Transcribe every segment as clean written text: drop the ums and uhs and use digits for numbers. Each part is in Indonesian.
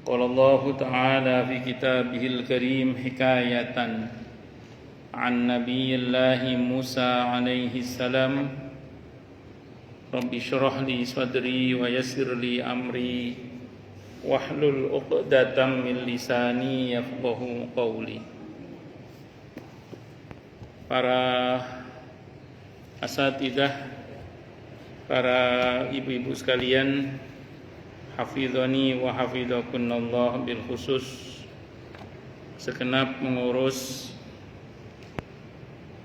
قال الله تعالى في كتابه الكريم حكاية عن نبي الله موسى عليه السلام رب اشرح لي صدري ويسر لي أمري واحلل عقدة من لساني يفقهوا قولي. Para asatidzah, para ibu-ibu sekalian, hafizani wa hafizakunallah bil khusus, segenap mengurus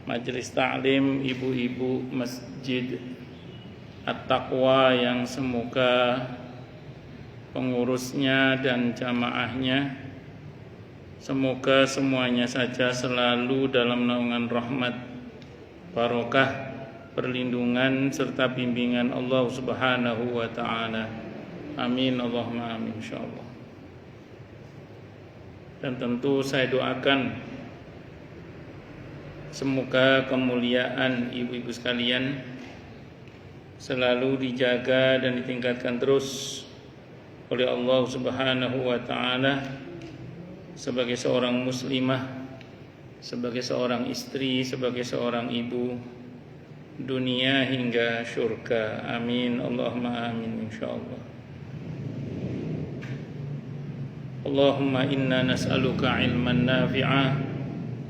majelis taklim ibu-ibu Masjid At-Taqwa yang semoga pengurusnya dan jamaahnya semoga semuanya saja selalu dalam naungan rahmat, barokah, perlindungan serta bimbingan Allah Subhanahu wa taala. Amin Allahumma amin insyaallah. Dan tentu saya doakan semoga kemuliaan ibu-ibu sekalian selalu dijaga dan ditingkatkan terus oleh Allah Subhanahu wa taala sebagai seorang muslimah, sebagai seorang istri, sebagai seorang ibu, dunia hingga syurga. Amin Allahumma amin insyaallah. Allahumma inna nas'aluka ilman nafi'a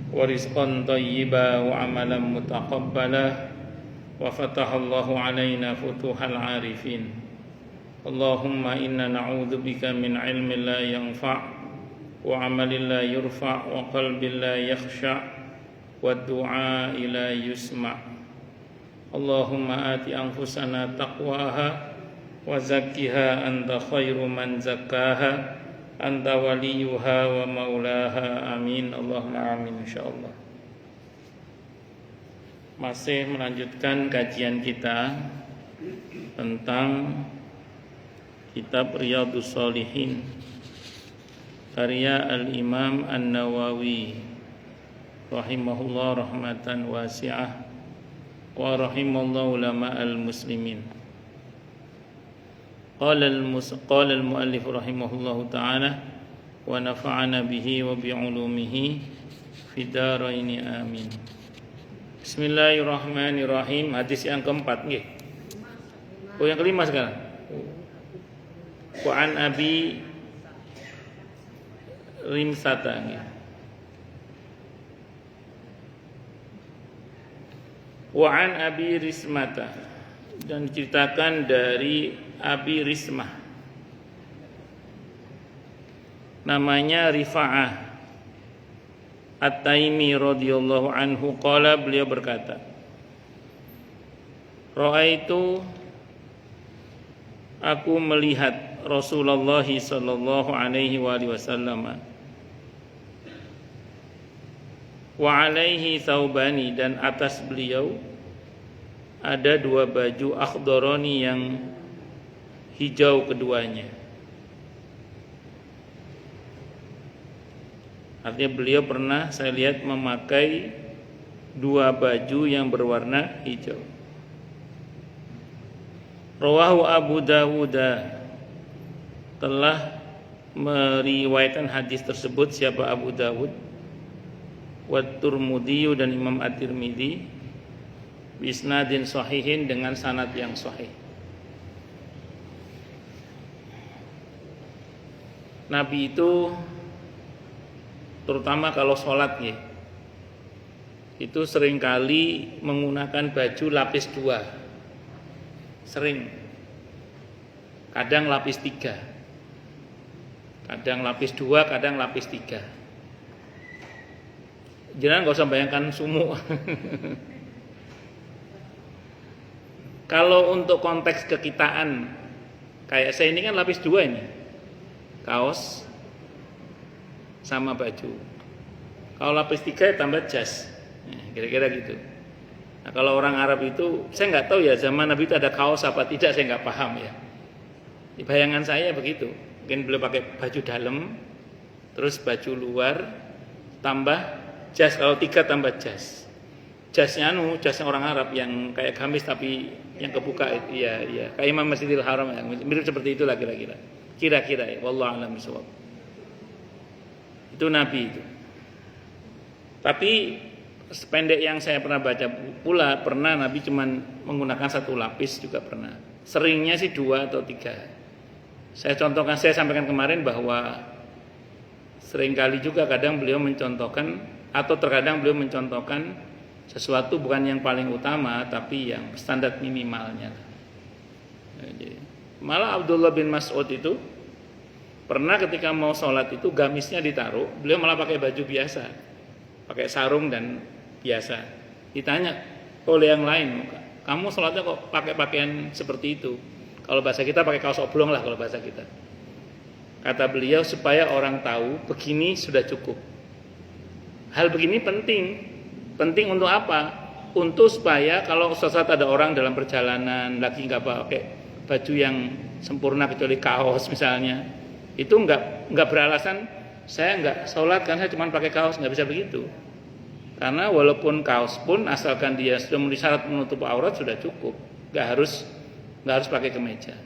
wa rizqan thayyiba wa amalan mutaqabbala wa fatahallahu alaina futuhal arifin. Allahumma inna na'udzubika min ilmin la yanfa' wa amalin la yurfa' wa qalbin la yakhsha' wa du'a la yusma'. Allahumma ati anfusana taqwaha wa zakkiha anta khairu man zakkaha anta waliyuha wa maulaha. Amin Allahumma amin insyaallah. Masih melanjutkan kajian kita tentang kitab Riyadhus Shalihin karya Al-Imam An-Nawawi rahimahullah rahmatan wasi'ah wa rahimallahu ulama al-muslimin. Qala al-muallif rahimahullahu ta'ala wa nafa'ana bihi wa bi'ulumihi fid dharain amin. Bismillahirrahmanirrahim. Hadis yang keempat nggih. Oh, yang kelima sekarang. Wa an Abi Rimsata nggih. Wa an Abi Rismata, dan diceritakan dari Abi Rismah, namanya Rifa'ah At-Taimi radhiyallahu anhu, qala, beliau berkata, Ra'aitu, aku melihat Rasulullah sallallahu alaihi wasallam wa alaihi thawbani, dan atas beliau ada dua baju akhdharani yang hijau keduanya. Artinya beliau pernah saya lihat memakai dua baju yang berwarna hijau. Rawahu Abu Dawud, telah meriwayatkan hadis tersebut siapa? Abu Dawud, wa Tirmidzi, dan Imam At-Tirmidzi, bisnadin sahihin, dengan sanad yang sahih. Nabi itu terutama kalau sholat ya, itu seringkali menggunakan baju lapis dua, sering, kadang lapis tiga, kadang lapis dua, kadang lapis tiga. Jangan gak usah bayangkan sumuk. Kalau untuk konteks kekitaan, kayak saya ini kan lapis dua ini, kaos sama baju. Kalau lapis tiga ya tambah jas, kira-kira gitu. Nah, kalau orang Arab itu, saya nggak tahu ya zaman Nabi itu ada kaos apa tidak, saya nggak paham ya. Di bayangan saya begitu. Mungkin beliau pakai baju dalam, terus baju luar, tambah jas. Kalau tiga tambah jas. Jasnya jasnya orang Arab yang kayak gamis tapi yang kebuka itu, ya, kayak Imam Masjidil Haram, yang mirip seperti itulah kira-kira. Kira-kira ya, wallahu a'lam bishawab. Itu Nabi itu. Tapi sependek yang saya pernah baca pula, pernah Nabi cuman menggunakan 1 lapis juga pernah. Seringnya sih 2 atau 3. Saya sampaikan kemarin bahwa seringkali juga kadang beliau mencontohkan atau terkadang beliau mencontohkan sesuatu bukan yang paling utama tapi yang standar minimalnya. Malah Abdullah bin Mas'ud itu pernah ketika mau sholat itu gamisnya ditaruh, beliau malah pakai baju biasa, pakai sarung dan biasa. Ditanya oleh yang lain, kamu sholatnya kok pakai pakaian seperti itu? Kalau bahasa kita pakai kaos oblong lah kalau bahasa kita. Kata beliau supaya orang tahu begini sudah cukup. Hal begini penting. Penting untuk apa? Untuk supaya kalau saat ada orang dalam perjalanan lagi nggak pakai baju yang sempurna kecuali kaos misalnya, itu nggak beralasan saya nggak sholat kan saya cuma pakai kaos, nggak bisa begitu. Karena walaupun kaos pun asalkan dia sudah memenuhi syarat menutup aurat sudah cukup, nggak harus pakai kemeja.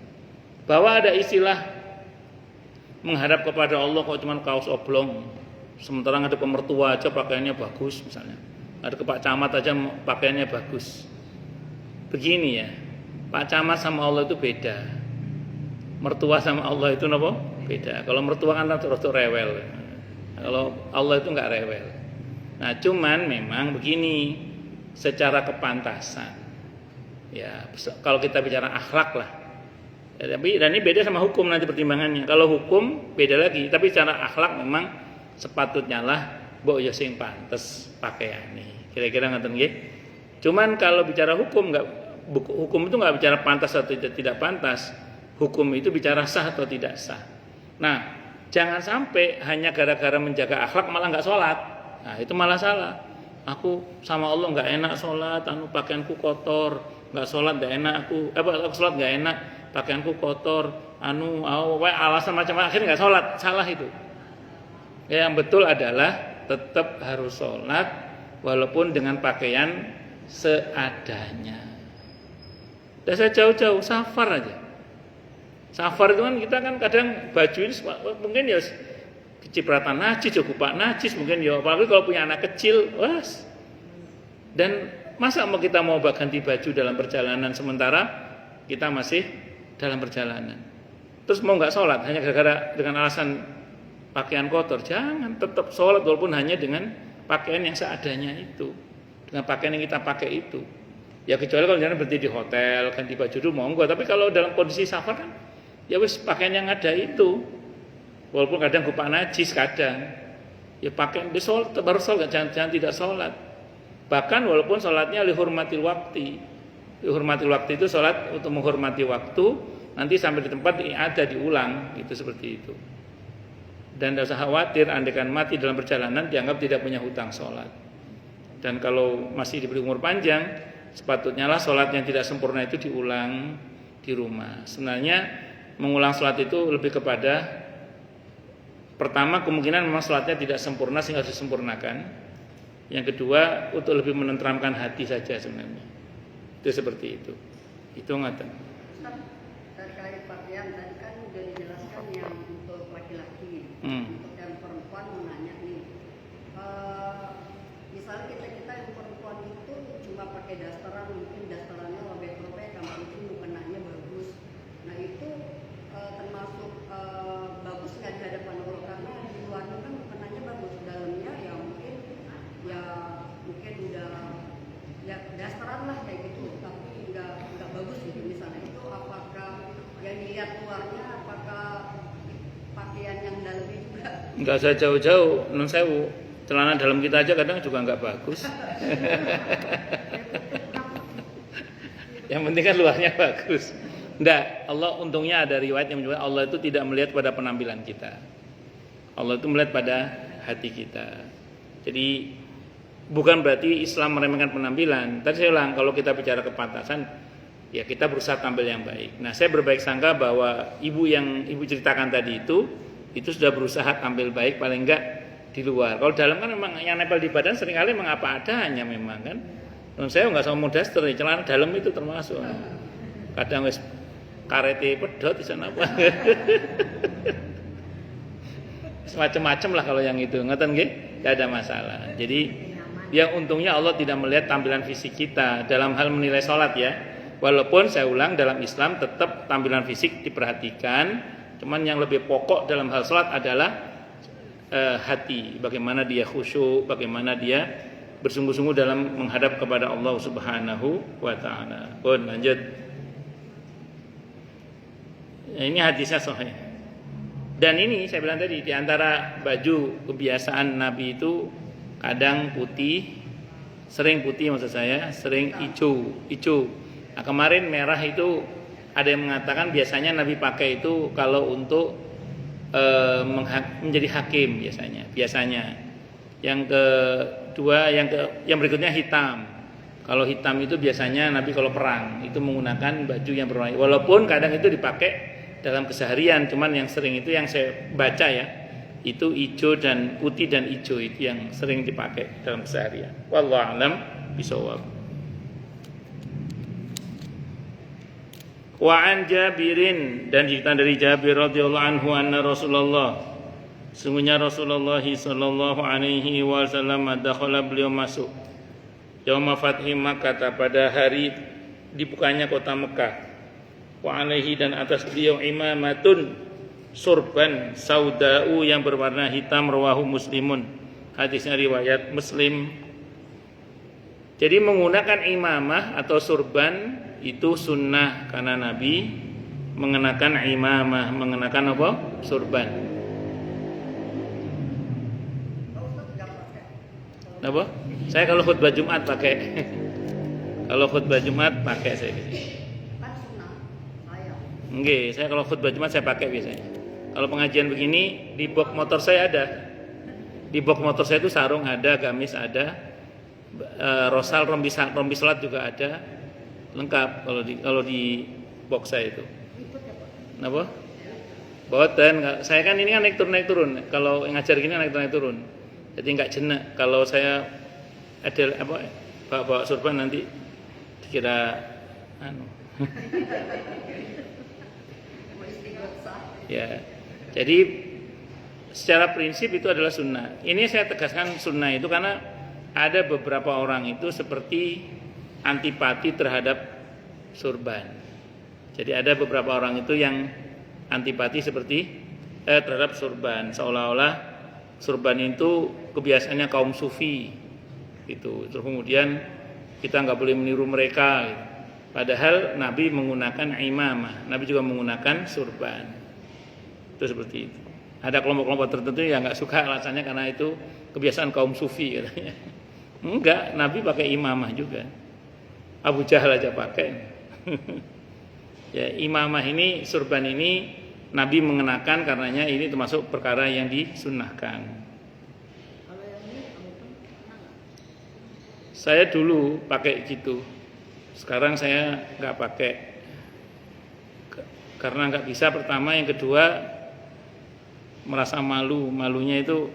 Bahwa ada istilah menghadap kepada Allah kok cuma kaos oblong, sementara ngadep ke mertua aja pakaiannya bagus misalnya, ada ke Pak Camat aja pakaiannya bagus. Begini ya, Pak Camat sama Allah itu beda, mertua sama Allah itu apa? Beda. Kalau mertua kan terus rewel, kalau Allah itu nggak rewel. Nah cuman memang begini, secara kepantasan ya, kalau kita bicara akhlak lah ya, dan ini beda sama hukum nanti pertimbangannya. Kalau hukum beda lagi, tapi secara akhlak memang sepatutnya lah mbok ya sing pantes pakaiane. Kira-kira ngoten nggih. Cuman kalau bicara hukum hukum itu enggak bicara pantas atau tidak pantas. Hukum itu bicara sah atau tidak sah. Nah, jangan sampai hanya gara-gara menjaga akhlak malah enggak sholat. Nah, itu malah salah. Aku sama Allah enggak enak sholat, pakaianku kotor. Nggak sholat nggak enak aku sholat nggak enak pakaianku kotor alasan macam akhirnya nggak sholat. Salah itu. Yang betul adalah tetap harus sholat walaupun dengan pakaian seadanya. Dan saya jauh-jauh safar aja. Safar itu kan kita kan kadang baju ini mungkin ya kecipratan najis, kupak najis mungkin ya, apalagi kalau punya anak kecil, dan masa kita mau ganti baju dalam perjalanan sementara kita masih dalam perjalanan. Terus mau nggak sholat hanya gara-gara dengan alasan pakaian kotor? Jangan, tetap sholat walaupun hanya dengan pakaian yang seadanya itu, dengan pakaian yang kita pakai itu. Ya kecuali kalau jangan berhenti di hotel ganti baju dulu monggo. Tapi kalau dalam kondisi safar kan ya wis pakaian yang ada itu. Walaupun kadang kupak najis kadang ya pakaian di sholat baru sholat, jangan tidak sholat. Bahkan walaupun sholatnya lihurmatil waktu. Lihurmatil waktu itu sholat untuk menghormati waktu, nanti sampai di tempat ada diulang, itu seperti itu. Dan tidak usah khawatir, andaikan mati dalam perjalanan dianggap tidak punya hutang sholat. Dan kalau masih diberi umur panjang, sepatutnya lah sholat yang tidak sempurna itu diulang di rumah. Sebenarnya mengulang sholat itu lebih kepada, pertama kemungkinan memang sholatnya tidak sempurna sehingga harus disempurnakan. Yang kedua untuk lebih menenteramkan hati saja sebenarnya. Itu seperti itu. Itu ngata. Terkait pakaian tadi kan sudah dijelaskan yang untuk laki-laki. Untuk yang perempuan mau nanya nih. Misalnya kita yang perempuan itu cuma pakai dasteran, mungkin dasterannya robek-robek, yang penting mukenanya bagus. Nah itu termasuk bagus nggak di hadapan Allah, karena di luarnya kan mukenanya bagus, dalamnya ya mungkin udah ya dasteran lah kayak gitu, tapi nggak bagus gitu misalnya. Itu apakah yang dilihat luarnya, apakah pakaian yang dalamnya juga? Nggak usah jauh-jauh, nun sewu, celana dalam kita aja kadang juga nggak bagus. Yang penting kan luarnya bagus. Nggak, Allah untungnya ada riwayat yang menyebutkan Allah itu tidak melihat pada penampilan kita. Allah itu melihat pada hati kita. Jadi bukan berarti Islam meremehkan penampilan. Tadi saya ulang, kalau kita bicara kepantasan, ya kita berusaha tampil yang baik. Nah, saya berbaik sangka bahwa ibu yang ibu ceritakan tadi itu sudah berusaha tampil baik, paling enggak di luar. Kalau dalam kan memang yang nempel di badan seringkali memang apa adanya memang kan. Dan saya nggak sama daster, celana dalam itu termasuk. Kadang wis karete pedot di sana apa. Semacam-macam lah kalau yang itu, ngoten nggih, enggak ada masalah. Jadi yang untungnya Allah tidak melihat tampilan fisik kita dalam hal menilai sholat ya. Walaupun saya ulang, dalam Islam tetap tampilan fisik diperhatikan, cuman yang lebih pokok dalam hal sholat adalah hati, bagaimana dia khusyuk, bagaimana dia bersungguh-sungguh dalam menghadap kepada Allah Subhanahu wa taala. Pun lanjut. Ini hadisnya sahih. Dan ini saya bilang tadi, di antara baju kebiasaan Nabi itu kadang putih, sering putih maksud saya, sering hijau. Nah, kemarin merah itu ada yang mengatakan biasanya Nabi pakai itu kalau untuk menjadi hakim biasanya. Yang kedua, yang berikutnya hitam. Kalau hitam itu biasanya Nabi kalau perang itu menggunakan baju yang berwarna. Walaupun kadang itu dipakai dalam keseharian, cuman yang sering itu yang saya baca ya, itu hijau dan putih dan hijau itu yang sering dipakai dalam keseharian. Wallahu a'lam bishawab. Wa an Jabirin, dan cerita dari Jabir radhiyallahu anhu anna Rasulullah, sungguhnya Rasulullah sallallahu alaihi wasallam dakhala, beliau masuk yauma fathi Makkah, pada hari dibukanya kota Mekah. Wa alaihi, dan atas beliau imamatun, surban saudau yang berwarna hitam, rawahu Muslimun, hadisnya riwayat Muslim. Jadi menggunakan imamah atau surban itu sunnah, karena Nabi mengenakan imamah, mengenakan apa? Surban. Apa? Saya kalau khutbah Jumat pakai. Kalau khutbah Jumat pakai saya. Enggak, saya kalau khutbah Jumat saya pakai biasanya. Kalau pengajian begini di box motor saya ada. Di box motor saya itu sarung ada, gamis ada, rosal rompi salat juga ada. Lengkap kalau di box saya itu. Kenapa? Boten, saya kan ini kan naik turun. Kalau ngajar gini naik turun. Jadi enggak jenak. Kalau saya ada apa bawa surban nanti dikira Ya. Jadi secara prinsip itu adalah sunnah. Ini saya tegaskan sunnah itu karena ada beberapa orang itu seperti antipati terhadap surban. Jadi ada beberapa orang itu yang antipati seperti terhadap surban, seolah-olah surban itu kebiasaannya kaum sufi gitu. Terus kemudian kita nggak boleh meniru mereka gitu. Padahal Nabi menggunakan imamah, Nabi juga menggunakan surban. Itu seperti itu. Ada kelompok-kelompok tertentu yang nggak suka, alasannya karena itu kebiasaan kaum sufi katanya. Enggak, Nabi pakai imamah juga. Abu Jahal aja pakai. Ya, imamah ini, surban ini Nabi mengenakan karenanya ini termasuk perkara yang disunnahkan. Saya dulu pakai gitu. Sekarang saya nggak pakai. Karena nggak bisa, pertama, yang kedua merasa malu. Malunya itu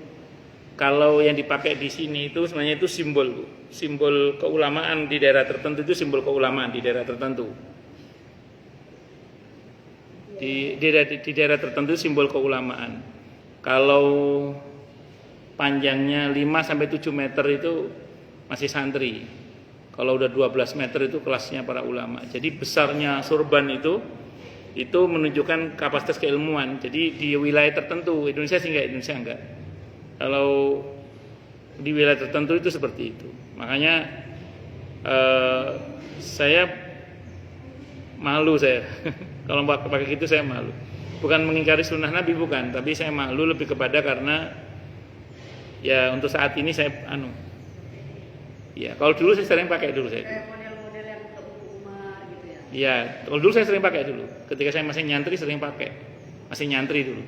kalau yang dipakai di sini itu sebenarnya itu simbol keulamaan di daerah tertentu, itu simbol keulamaan di daerah tertentu. Di daerah tertentu simbol keulamaan. Kalau panjangnya 5 sampai 7 meter itu masih santri. Kalau udah 12 meter itu kelasnya para ulama. Jadi besarnya surban itu menunjukkan kapasitas keilmuan. Jadi di wilayah tertentu, Indonesia sih enggak. Kalau di wilayah tertentu itu seperti itu. Makanya saya malu saya. Kalau pakai gitu saya malu. Bukan mengingkari sunnah Nabi, bukan, tapi saya malu lebih kepada karena ya untuk saat ini saya ya kalau dulu saya sering pakai dulu saya. Model-model yang untuk Umar gitu ya. Iya, kalau dulu saya sering pakai dulu. Ketika saya masih nyantri sering pakai. Masih nyantri dulu.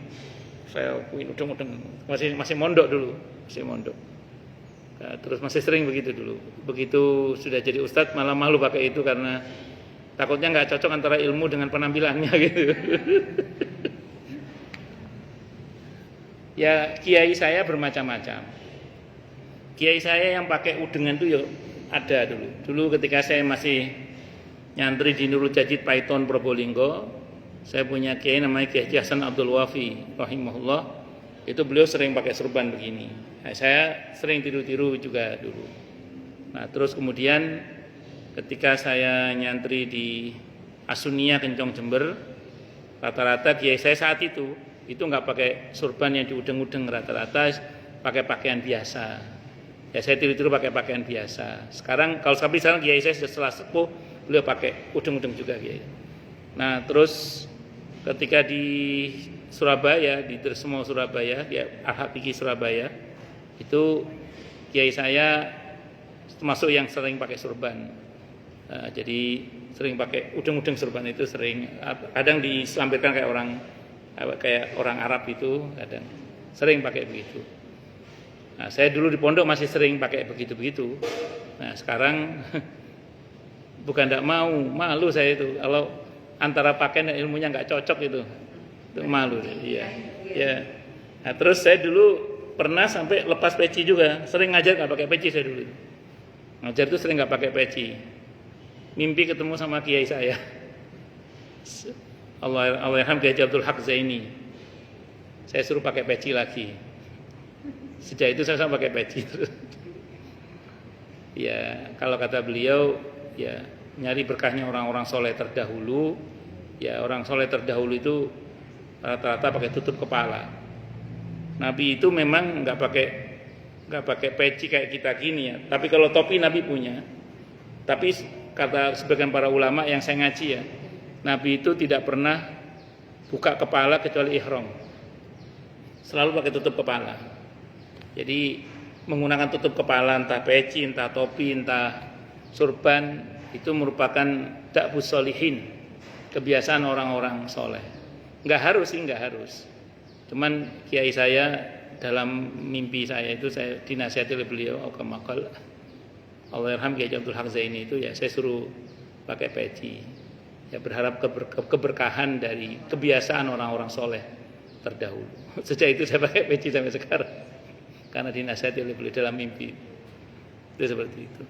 Saya udeng-udeng masih mondok dulu, Nah, terus masih sering begitu dulu. Begitu sudah jadi ustadz malah malu pakai itu karena takutnya nggak cocok antara ilmu dengan penampilannya gitu. Ya, kiai saya bermacam-macam. Kiai saya yang pakai udengan itu ya ada dulu. Dulu ketika saya masih nyantri di Nurul Jadid Paiton Probolinggo, saya punya kiai namanya Kiai Hasan Abdul Wafi rahimahullah. itu beliau sering pakai surban begini. Nah, saya sering tiru-tiru juga dulu. Nah, terus kemudian ketika saya nyantri di Asunia Kencong Jember, rata-rata kiai saya saat itu nggak pakai surban yang diudeng-udeng, rata-rata pakai pakaian biasa. Ya saya tiru-tiru pakai pakaian biasa. Sekarang kalau sekarang kiai saya setelah sepuh, beliau pakai udeng-udeng juga kiai. Nah terus ketika di Surabaya, di Trismo Surabaya, di Al-Hakiki Surabaya, itu kiai saya termasuk yang sering pakai surban. Jadi sering pakai udeng-udeng surban itu sering. Kadang dilampirkan kayak orang Arab itu, kadang sering pakai begitu. Nah, saya dulu di pondok masih sering pakai begitu-begitu. Nah, sekarang bukan tidak mau, malu saya itu. Kalau antara pakaian dan ilmunya nggak cocok itu malu. Iya. Ya. Nah, terus saya dulu pernah sampai lepas peci juga. Sering ngajar nggak pakai peci saya dulu. Ngajar itu sering nggak pakai peci. Mimpi ketemu sama kiai saya. Allahyarham Kiai Abdul Haq Zaini. Saya suruh pakai peci lagi. Sejak itu saya sama pakai peci terus. Ya, kalau kata beliau, ya nyari berkahnya orang-orang soleh terdahulu. Ya, orang soleh terdahulu itu rata-rata pakai tutup kepala. Nabi itu memang nggak pakai peci kayak kita gini ya. Tapi kalau topi Nabi punya. Tapi kata sebagian para ulama yang saya ngaji ya, Nabi itu tidak pernah buka kepala kecuali ihram. Selalu pakai tutup kepala. Jadi menggunakan tutup kepala, entah peci, entah topi, entah surban, itu merupakan da'bus sholihin, kebiasaan orang-orang soleh. Enggak harus. Cuman kiai saya dalam mimpi saya itu saya dinasihati oleh beliau, Aukamakal Allahyarham Kiai Abdul Haq Zaini itu ya saya suruh pakai peci. Ya berharap keberkahan dari kebiasaan orang-orang soleh terdahulu. Sejak itu saya pakai peci sampai sekarang. Karena dinasihati oleh beliau dalam mimpi. Itu seperti itu.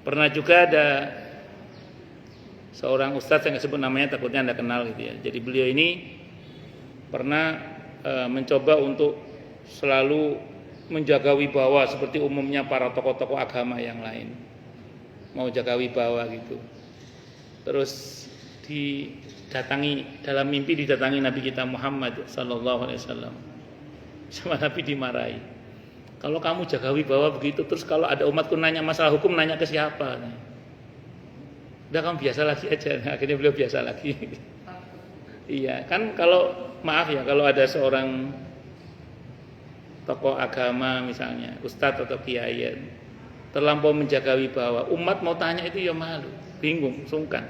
Pernah juga ada seorang ustadz, saya nggak sebut namanya takutnya Anda kenal gitu ya. Jadi beliau ini pernah mencoba untuk selalu menjaga wibawa seperti umumnya para tokoh-tokoh agama yang lain. Mau jaga wibawa gitu. Terus dalam mimpi didatangi Nabi kita Muhammad sallallahu alaihi wasallam. Sama Nabi dimarahi. Kalau kamu jaga wibawa begitu, terus kalau ada umatku nanya masalah hukum, nanya ke siapa? Udah kamu biasa lagi aja. Nah, akhirnya beliau biasa lagi. Iya, kan kalau maaf ya, kalau ada seorang tokoh agama misalnya, ustadz atau kiai terlampau menjaga wibawa, umat mau tanya itu ya malu, bingung, sungkan.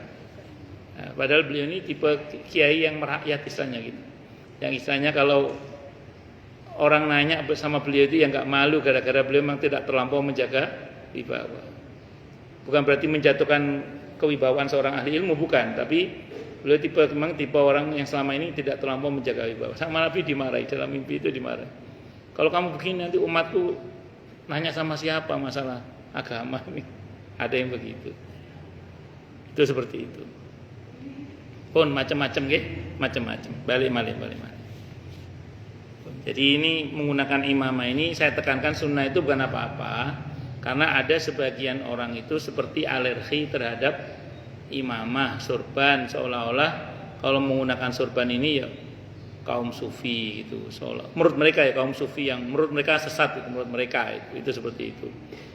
Nah, padahal beliau ini tipe kiai yang merakyat istilahnya gitu. Yang istilahnya kalau orang nanya bersama beliau itu yang nggak malu gara-gara beliau memang tidak terlampau menjaga wibawa. Bukan berarti menjatuhkan kewibawaan seorang ahli ilmu, bukan, tapi beliau memang tipe orang yang selama ini tidak terlampau menjaga wibawa. Sama Nabi dimarahi, dalam mimpi itu dimarahi. Kalau kamu begini nanti umatku nanya sama siapa masalah agama ini. Ada yang begitu. Itu seperti itu. Pun macam-macam macam-macam. Balik. Jadi ini menggunakan imamah ini saya tekankan sunnah itu bukan apa-apa, karena ada sebagian orang itu seperti alergi terhadap imamah, surban, seolah-olah kalau menggunakan surban ini ya kaum sufi gitu, seolah menurut mereka ya kaum sufi yang menurut mereka sesat itu, menurut mereka itu seperti itu,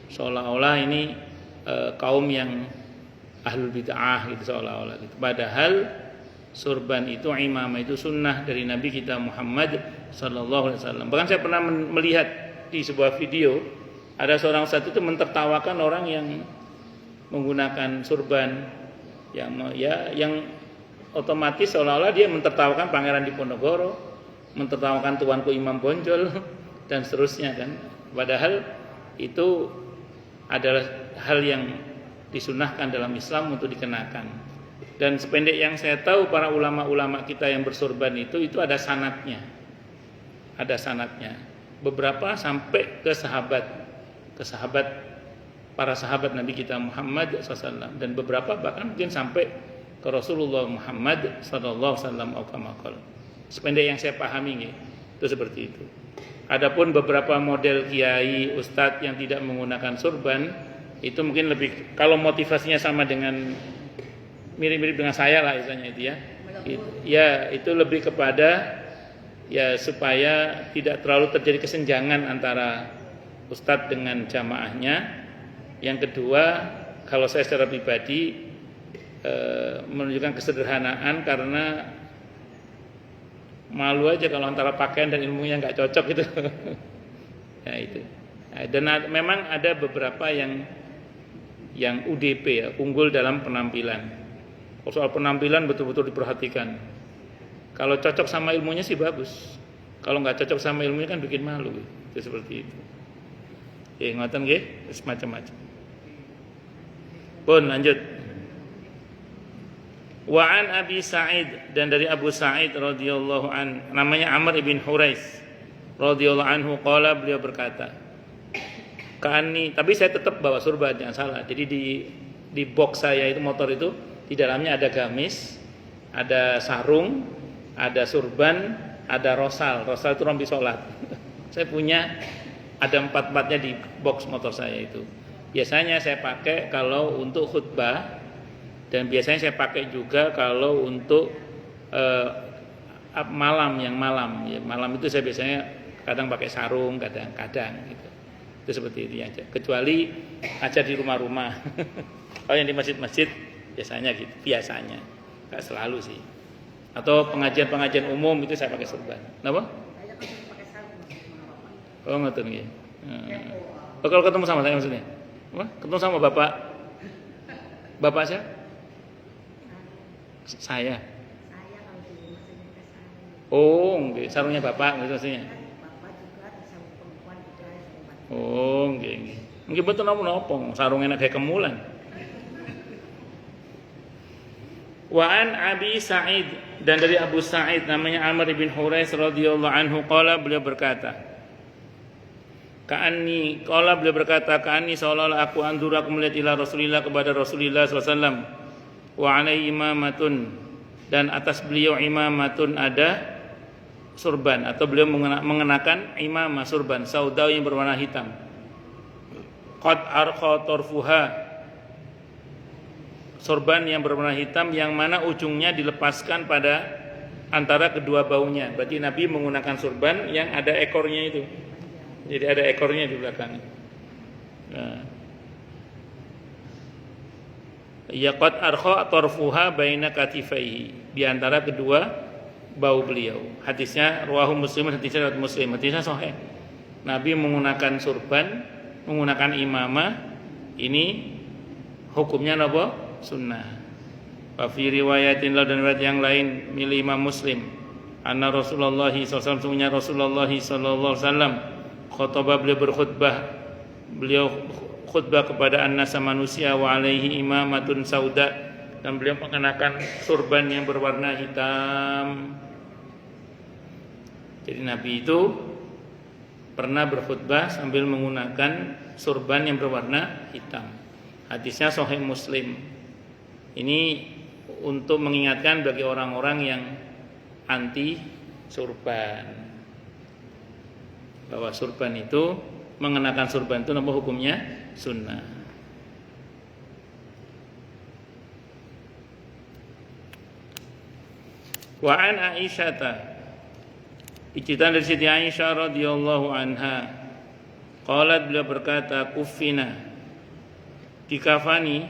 seolah-olah ini kaum yang ahlul bid'ah gitu, seolah-olah gitu. Padahal surban itu, imamah itu sunnah dari Nabi kita Muhammad sallallahu alaihi wasallam. Bahkan saya pernah melihat di sebuah video ada seorang ustadz itu mentertawakan orang yang menggunakan surban yang otomatis seolah-olah dia mentertawakan Pangeran Diponegoro, mentertawakan Tuanku Imam Bonjol dan seterusnya kan. Padahal itu adalah hal yang disunahkan dalam Islam untuk dikenakan. Dan sependek yang saya tahu para ulama-ulama kita yang bersurban itu ada sanadnya. Ada sanadnya. Beberapa sampai ke para sahabat Nabi kita Muhammad SAW, dan beberapa bahkan mungkin sampai ke Rasulullah Muhammad SAW. Sependek yang saya pahami, itu Itu seperti itu. Adapun beberapa model kiai, ustadz yang tidak menggunakan surban, itu mungkin lebih, kalau motivasinya sama dengan mirip-mirip dengan saya lah misalnya itu ya. Ya, itu lebih kepada ya supaya tidak terlalu terjadi kesenjangan antara ustadz dengan jamaahnya. Yang kedua, kalau saya secara pribadi menunjukkan kesederhanaan karena malu aja kalau antara pakaian dan ilmunya nggak cocok gitu. Ya itu. Dan memang ada beberapa yang UDP ya, unggul dalam penampilan. Kalau soal penampilan betul-betul diperhatikan. Kalau cocok sama ilmunya sih bagus. Kalau nggak cocok sama ilmunya kan bikin malu. Itu seperti itu. Ya ngoten nggih, semacam-macam. Pun lanjut. Wa an Abi Sa'id, dan dari Abu Sa'id radhiyallahu an, namanya Amr ibn Hurais radhiyallahu anhu, qala, beliau berkata, Ka'ani, tapi saya tetap bawa surban, jangan salah. Jadi di box saya itu, motor itu, di dalamnya ada gamis, ada sarung, ada surban, ada rosal. Rosal itu rompi sholat. Saya punya, ada 4-4-nya di box motor saya itu. Biasanya saya pakai kalau untuk khutbah, dan biasanya saya pakai juga kalau untuk malam ya, malam itu saya biasanya kadang pakai sarung, kadang-kadang gitu. Itu seperti itu aja. Kecuali aja di rumah-rumah. Kalau yang di masjid-masjid biasanya gitu, biasanya. Enggak selalu sih. Atau pengajian-pengajian umum itu saya pakai surban. Kenapa? Oh, ngoten nggih. Oh, kalau ketemu sama saya maksudnya. Apa? Ketemu sama bapak. Bapak siapa? Saya. Oh, nggih, sarungnya bapak maksudnya. Oh, nggih. Nggih betul napa-napa, sarungnya nek kemulan. Wa an Abi Sa'id, dan dari Abu Sa'id namanya Amr bin Hurais radhiyallahu anhu, qala, beliau berkata, Ka'anni, qala, beliau berkata, Ka'anni seolah-olah aku andur, aku melihat ila Rasulillah, kepada Rasulullah sallallahu alaihi wasallam, wa alaihi imamatun, dan atas beliau imamatun ada surban, atau beliau mengenakan imamah surban saudau yang berwarna hitam. Qad arqa tarfuha, sorban yang berwarna hitam yang mana ujungnya dilepaskan pada antara kedua baunya. Berarti Nabi menggunakan sorban yang ada ekornya itu. Jadi ada ekornya di belakang. Nah. Ya qad arqa tarfuha baina katifaihi, di antara kedua bau beliau. Hadisnya rawahu Muslim, hadisnya riwayat Muslim, hadisnya sahih. Nabi menggunakan surban, menggunakan imamah, ini hukumnya napa? Sunnah. Wa fi riwayatin, dan riwayat yang lain milik Imam Muslim, anna Rasulullah sallallahu alaihi wasallam, Rasulullah sallallahu alaihi wasallam khutbah, beliau berkhutbah, beliau khutbah kepada an-nasa manusia, wa alaihi imamatun sauda, dan beliau mengenakan surban yang berwarna hitam. Jadi Nabi itu pernah berkhutbah sambil menggunakan surban yang berwarna hitam. Hadisnya sahih Muslim. Ini untuk mengingatkan bagi orang-orang yang anti surban, bahwa surban itu, mengenakan surban itu apa hukumnya? Sunnah. Wa an Aisyata, diceritakan dari Siti Aisyah radhiyallahu anha, qalat, beliau berkata, kufina, dikafani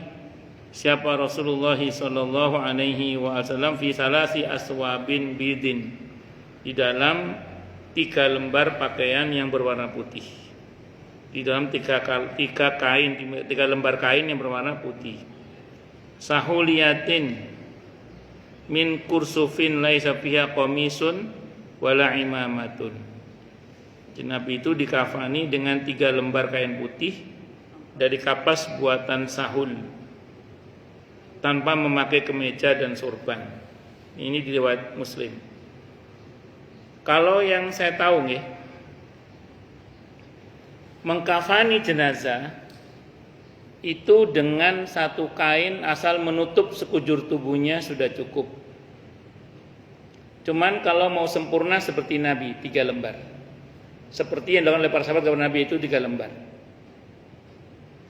siapa Rasulullah sallallahu alaihi wasallam fi salasi aswabin bidin, di dalam 3 lembar pakaian yang berwarna putih. Di dalam 3 lembar kain yang berwarna putih. Sahuliyatin min kursufin laisa fiha qamisun wala imamatun. Nabi itu dikafani dengan 3 lembar kain putih dari kapas buatan sahul, tanpa memakai kemeja dan sorban. Ini diriwayat Muslim. Kalau yang saya tahu nggih, mengkafani jenazah itu dengan 1 kain asal menutup sekujur tubuhnya sudah cukup. Cuman kalau mau sempurna seperti Nabi 3 lembar. Seperti yang dilakukan oleh para sahabat kepada Nabi itu 3 lembar.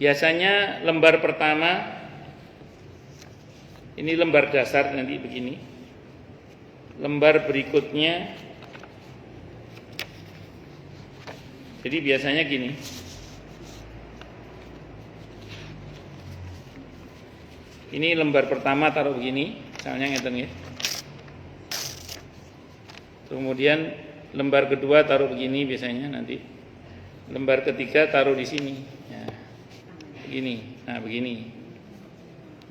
Biasanya lembar pertama ini lembar dasar nanti begini. Lembar berikutnya jadi biasanya gini. Ini lembar pertama taruh begini, misalnya ngeten ya. Kemudian lembar kedua taruh begini biasanya nanti. Lembar ketiga taruh di sini. Ya. Begini. Nah, begini.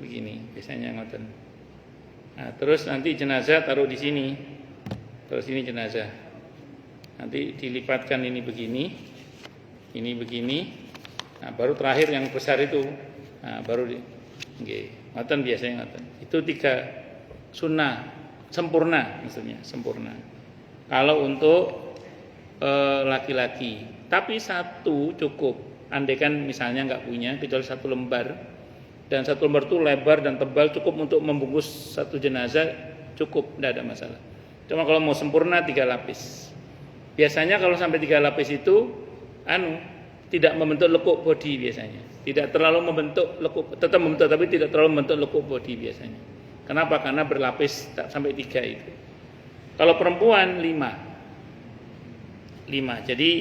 Begini biasanya ngoten. Nah, terus nanti jenazah taruh di sini. Terus ini jenazah. Nanti dilipatkan ini begini. Ini begini. Nah, baru terakhir yang besar itu. Nah, baru nggih. Ngoten biasanya ngoten. Itu 3 sunnah sempurna maksudnya, sempurna. Kalau untuk laki-laki, tapi 1 cukup. Andaikan misalnya enggak punya kecuali 1 lembar dan 1 lembar itu lebar dan tebal cukup untuk membungkus 1 jenazah, cukup, tidak ada masalah. Cuma kalau mau sempurna 3 lapis. Biasanya kalau sampai 3 lapis itu tidak membentuk lekuk body biasanya. Tidak terlalu membentuk lekuk, tetap membentuk tapi tidak terlalu membentuk lekuk body biasanya. Kenapa? Karena berlapis sampai 3 itu. Kalau perempuan 5. Jadi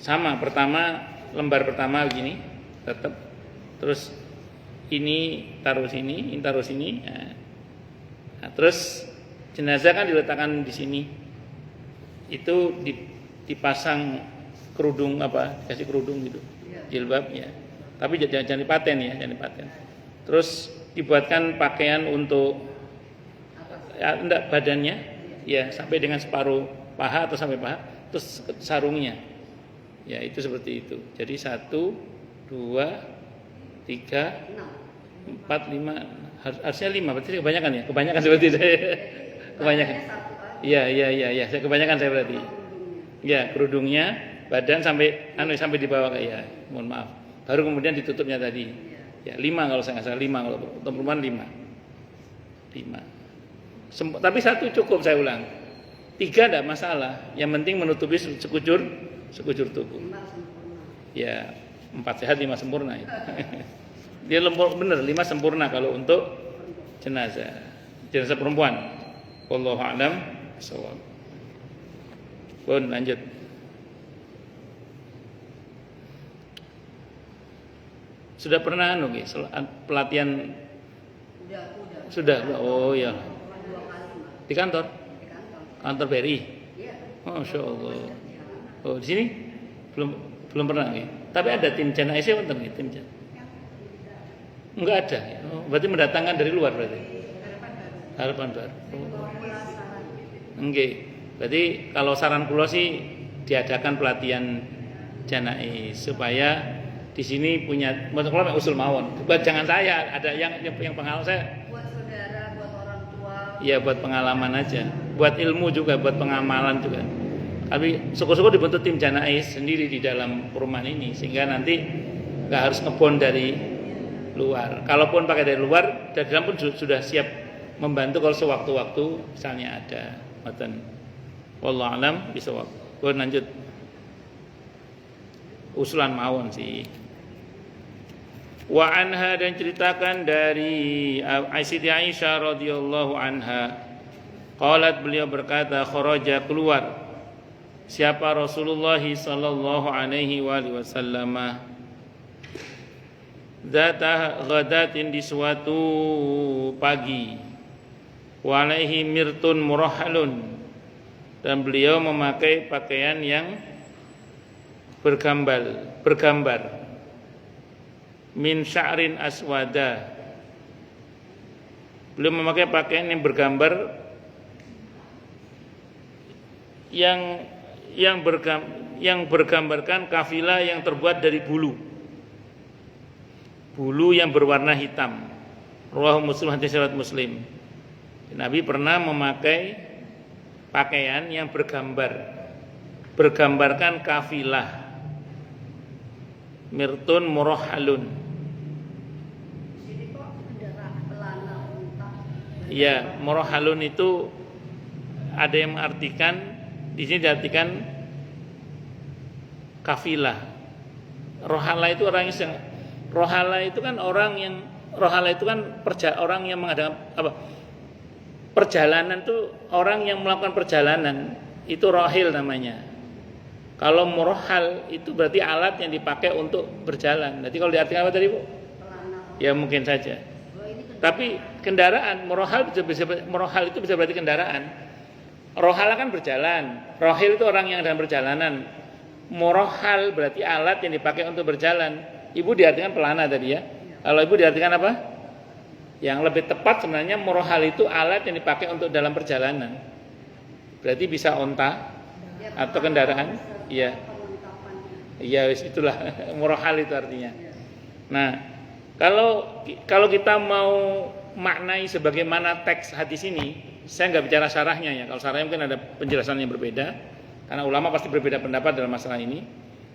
sama, lembar pertama begini, tetap. Terus ini taruh sini, ini taruh sini. Nah, terus jenazah kan diletakkan di sini. Itu dipasang kerudung kasih kerudung gitu. Jilbab ya. Tapi jangan dipaten ya, jangan dipaten. Terus dibuatkan pakaian untuk enggak badannya ya sampai dengan separuh paha atau sampai paha, terus sarungnya. Ya, itu seperti itu. Jadi 1 2 3 4 5 harusnya 5, berarti kebanyakan ya? Kebanyakan seperti itu. Kebanyakan. Iya, saya kebanyakan saya berarti. Ya, kerudungnya, badan sampai sampai di bawah ya. Mohon maaf. Baru kemudian ditutupnya tadi. Ya, 5 kalau saya nggak salah, 5 kalau perempuan 5. Tapi 1 cukup saya ulang. 3 enggak masalah. Yang penting menutupi sekujur tubuh. Ya, 4 sehat 5 sempurna itu. Dia benar 5 sempurna kalau untuk jenazah perempuan. Wallahu a'lam bishawab. Pun lanjut. Sudah pernah pelatihan? Sudah. Oh ya. Di kantor? Kantor BRI? Masya Allah. Oh, di sini belum pernah nggih. Tapi ada tim jenazah wonten nggih, tim jenazah. Enggak ada. Oh, berarti mendatangkan dari luar berarti. Harapan baru. Nggih. Berarti kalau saran kula sih diadakan pelatihan janaiz supaya di sini punya kula usul mawon. Buat jangan saya, ada yang pengalaman saya. Buat saudara, buat orang tua. Iya, buat pengalaman aja. Buat ilmu juga, buat pengamalan juga. Tapi syukur-syukur dibentuk tim janaiz sendiri di dalam perumahan ini sehingga nanti nggak harus ngebon dari luar. Kalaupun pakai dari luar, dari dalam pun sudah siap membantu kalau sewaktu-waktu misalnya ada. Ngoten. Wallahu a'lam bishawab. Lanjut. Usulan mawon sih. Wa anha, dan ceritakan dari Siti Aisyah radhiyallahu anha. Qalat, beliau berkata, kharaja, keluar siapa Rasulullah sallallahu alaihi wasallam zata ghadatin, di suatu pagi, wa alaihi mirtun murahhalun, dan beliau memakai pakaian yang bergambar min sya'rin aswada. Beliau memakai pakaian yang bergambar yang bergambarkan kafilah yang terbuat dari bulu yang berwarna hitam. Rawahu Muslim, hadis riwayat Muslim. Nabi pernah memakai pakaian yang bergambarkan kafilah. Mirtun murahhalun. Jadi kok ada pelana unta. Iya, murahhalun itu ada yang mengartikan di sini diartikan kafilah. Rohala itu orang yang rohala itu kan orang yang rohala itu kan orang yang mengadakan apa? Perjalanan itu orang yang melakukan perjalanan itu rohil namanya. Kalau murhal itu berarti alat yang dipakai untuk berjalan. Jadi kalau diartikan apa tadi Bu? Ya mungkin saja. Tapi kendaraan murhal itu bisa berarti kendaraan. Rohala kan berjalan. Rohil itu orang yang dalam perjalanan. Murhal berarti alat yang dipakai untuk berjalan. Ibu diartikan pelana tadi ya. Kalau Ibu diartikan apa? Yang lebih tepat sebenarnya murhal itu alat yang dipakai untuk dalam perjalanan. Berarti bisa onta atau kendaraan. Iya. Iya, itulah murhal itu artinya. Nah, kalau kita mau maknai sebagaimana teks hadis ini, saya nggak bicara syarahnya ya. Kalau syarahnya mungkin ada penjelasan yang berbeda, karena ulama pasti berbeda pendapat dalam masalah ini.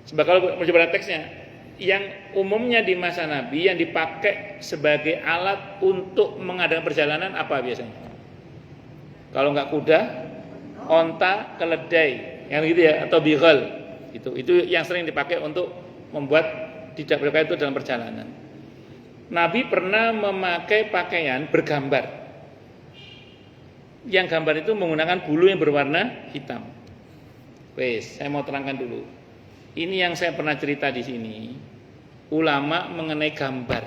Sebab kalau mencoba teksnya, yang umumnya di masa Nabi yang dipakai sebagai alat untuk mengadakan perjalanan apa biasanya? Kalau nggak kuda, onta, keledai. Yang gitu ya, atau bighal itu yang sering dipakai untuk membuat tidak berkait itu dalam perjalanan. Nabi pernah memakai pakaian bergambar, yang gambar itu menggunakan bulu yang berwarna hitam. Wes, saya mau terangkan dulu. Ini yang saya pernah cerita di sini. Ulama mengenai gambar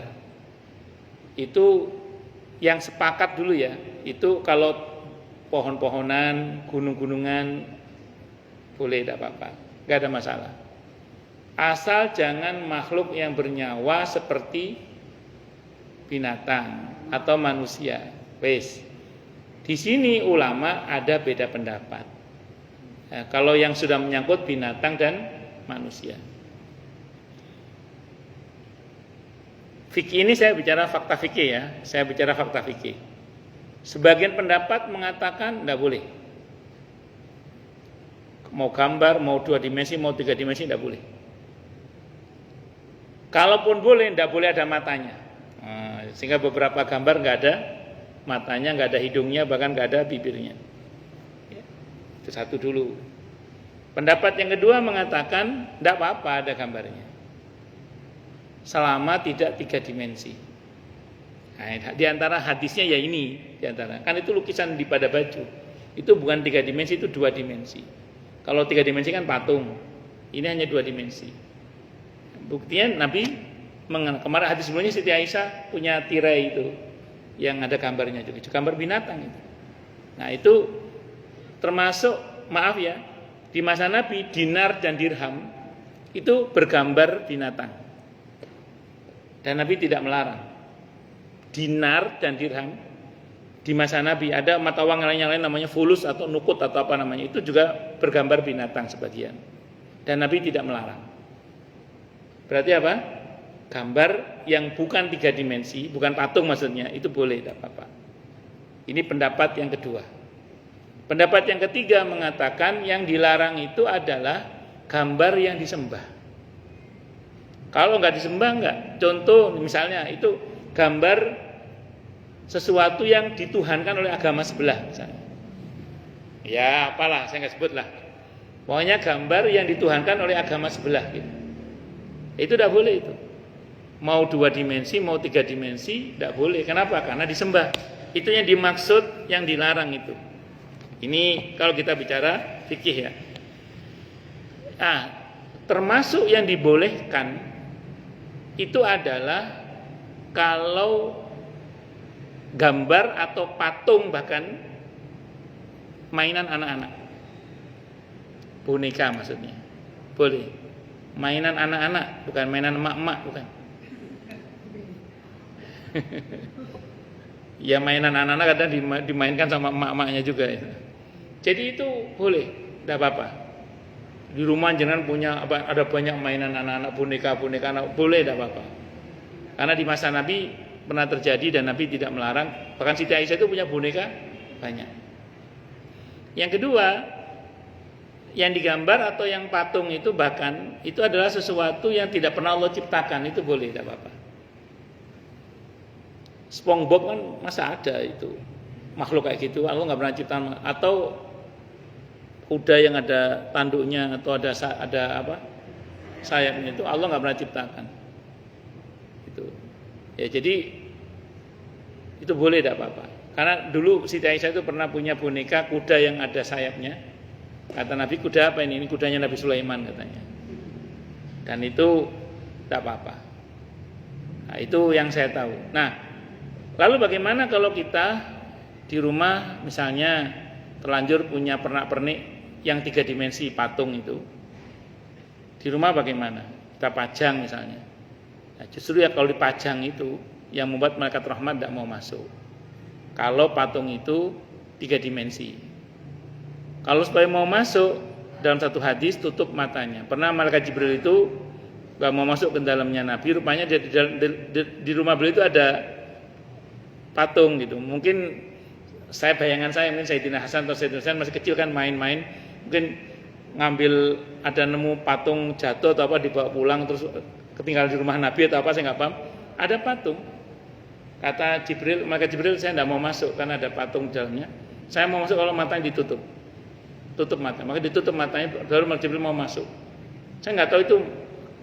itu yang sepakat dulu ya. Itu kalau pohon-pohonan, gunung-gunungan boleh, tidak apa-apa, nggak ada masalah. Asal jangan makhluk yang bernyawa seperti binatang atau manusia. Wes, di sini ulama ada beda pendapat. Nah, kalau yang sudah menyangkut binatang dan manusia. Fikih ini saya bicara fakta fikih ya, saya bicara fakta fikih. Sebagian pendapat mengatakan tidak boleh. Mau gambar, mau 2 dimensi, mau 3 dimensi tidak boleh. Kalaupun boleh, tidak boleh ada matanya. Nah, sehingga beberapa gambar nggak ada matanya, nggak ada hidungnya, bahkan nggak ada bibirnya. Ya, itu satu dulu. Pendapat yang kedua mengatakan tidak apa-apa ada gambarnya, selama tidak 3 dimensi. Nah, di antara hadisnya ya ini, di antara kan itu lukisan di pada baju. Itu bukan 3 dimensi, itu 2 dimensi. Kalau 3 dimensi kan patung, ini hanya 2 dimensi. Buktinya Nabi kemarin hadis sebelumnya Siti Aisyah punya tirai itu yang ada gambarnya juga, gambar binatang itu. Nah itu termasuk, maaf ya, di masa Nabi dinar dan dirham itu bergambar binatang, dan Nabi tidak melarang. Dinar dan dirham di masa Nabi, ada mata uang yang lain namanya fulus atau nukut atau apa namanya, itu juga bergambar binatang sebagian, dan Nabi tidak melarang. Berarti apa? Gambar yang bukan 3 dimensi, bukan patung maksudnya, itu boleh, tidak apa-apa. Ini pendapat yang kedua. Pendapat yang ketiga mengatakan yang dilarang itu adalah gambar yang disembah. Kalau nggak disembah nggak, contoh misalnya itu gambar sesuatu yang dituhankan oleh agama sebelah misalnya. Ya apalah, saya nggak sebut lah. Pokoknya gambar yang dituhankan oleh agama sebelah gitu. Itu tidak boleh itu. Mau 2 dimensi, mau 3 dimensi, tidak boleh. Kenapa? Karena disembah. Itu yang dimaksud, yang dilarang itu. Ini kalau kita bicara fikih ya. Nah, termasuk yang dibolehkan itu adalah kalau gambar atau patung, bahkan mainan anak-anak, boneka maksudnya, boleh. Mainan anak-anak, bukan mainan emak-emak, bukan. Ya mainan anak-anak kadang dimainkan sama emak-emaknya juga ya. Jadi itu boleh, tidak apa-apa. Di rumah jangan punya ada banyak mainan anak-anak, boneka-boneka anak, boleh, tidak apa-apa. Karena di masa Nabi pernah terjadi dan Nabi tidak melarang. Bahkan Siti Aisyah itu punya boneka banyak. Yang kedua, yang digambar atau yang patung itu bahkan itu adalah sesuatu yang tidak pernah Allah ciptakan, itu boleh, tidak apa-apa. SpongeBob kan masa ada itu makhluk kayak gitu, Allah nggak pernah ciptakan. Atau kuda yang ada tanduknya atau ada apa sayapnya itu Allah nggak pernah ciptakan. Itu ya, jadi itu boleh tidak apa-apa. Karena dulu Siti Aisyah itu pernah punya boneka kuda yang ada sayapnya. Kata Nabi, kuda apa ini? Ini kudanya Nabi Sulaiman katanya. Dan itu tidak apa-apa. Nah, itu yang saya tahu. Nah, lalu bagaimana kalau kita di rumah misalnya terlanjur punya pernak-pernik yang 3 dimensi patung itu? Di rumah bagaimana? Kita pajang misalnya. Nah, justru ya kalau dipajang itu yang membuat malaikat rahmat tidak mau masuk. Kalau patung itu 3 dimensi. Kalau supaya mau masuk, dalam satu hadis tutup matanya. Pernah malaikat Jibril itu gak mau masuk ke dalamnya Nabi. Rupanya di rumah beliau itu ada patung gitu. Mungkin bayangan saya mungkin Sayyidina Hasan atau Sayyidina Hasan masih kecil kan main-main. Mungkin ngambil ada nemu patung jatuh atau apa dibawa pulang terus ketinggalan di rumah Nabi atau apa saya nggak paham. Ada patung. Kata Jibril, maka Jibril saya tidak mau masuk karena ada patung di dalamnya. Saya mau masuk kalau matanya ditutup. Tutup mata, maka ditutup matanya baru Jibril mau masuk. Saya nggak tahu itu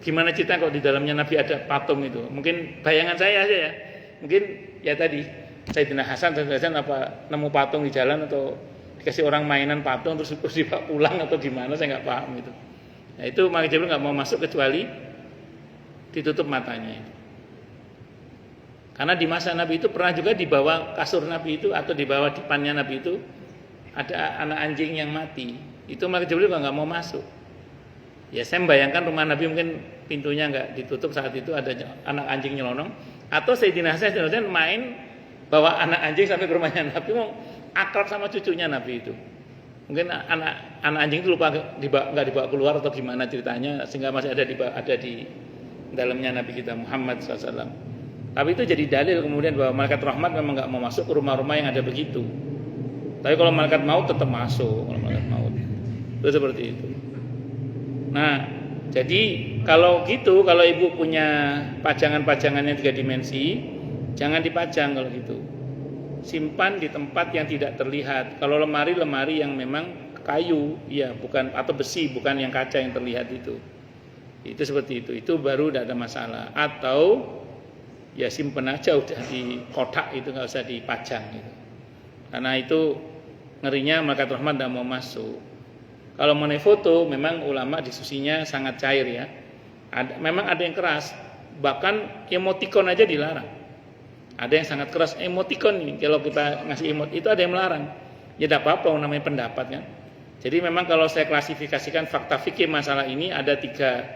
gimana cerita kalau di dalamnya Nabi ada patung itu. Mungkin bayangan saya aja ya. Mungkin ya tadi Sayyidina Hasan apa nemu patung di jalan atau dikasih orang mainan patung terus dibawa pulang atau gimana saya nggak paham itu. Nah itu maka Jibril nggak mau masuk kecuali ditutup matanya. Karena di masa Nabi itu pernah juga di bawah kasur Nabi itu atau di bawah dipannya Nabi itu ada anak anjing yang mati. Itu maka Jibril nggak mau masuk. Ya saya membayangkan rumah Nabi mungkin pintunya nggak ditutup saat itu ada anak anjing nyelonong. Atau Sayyidina Hasan main bawa anak anjing sampai ke rumahnya Nabi mau akrab sama cucunya Nabi itu. Mungkin anak anjing itu lupa nggak dibawa keluar atau gimana ceritanya sehingga masih ada di dalamnya Nabi kita Muhammad SAW. Tapi itu jadi dalil kemudian bahwa malaikat rahmat memang nggak mau masuk ke rumah-rumah yang ada begitu. Tapi kalau malaikat maut tetap masuk, kalau malaikat maut. Itu seperti itu. Nah, jadi kalau gitu, kalau ibu punya pajangan-pajangan yang 3 dimensi, jangan dipajang kalau gitu. Simpan di tempat yang tidak terlihat. Kalau lemari yang memang kayu, ya bukan atau besi, bukan yang kaca yang terlihat itu. Itu seperti itu. Itu baru tidak ada masalah. Atau ya simpen aja udah di kotak itu nggak usah dipajang gitu. Karena itu ngerinya malaikat rahmat tidak mau masuk. Kalau mengenai foto, memang ulama diskusinya sangat cair ya. Memang ada yang keras, bahkan emoticon aja dilarang. Ada yang sangat keras emoticon ini. Kalau kita ngasih emot itu ada yang melarang. Ya tidak apa-apa, namanya pendapat kan. Jadi memang kalau saya klasifikasikan fakta fikih masalah ini ada tiga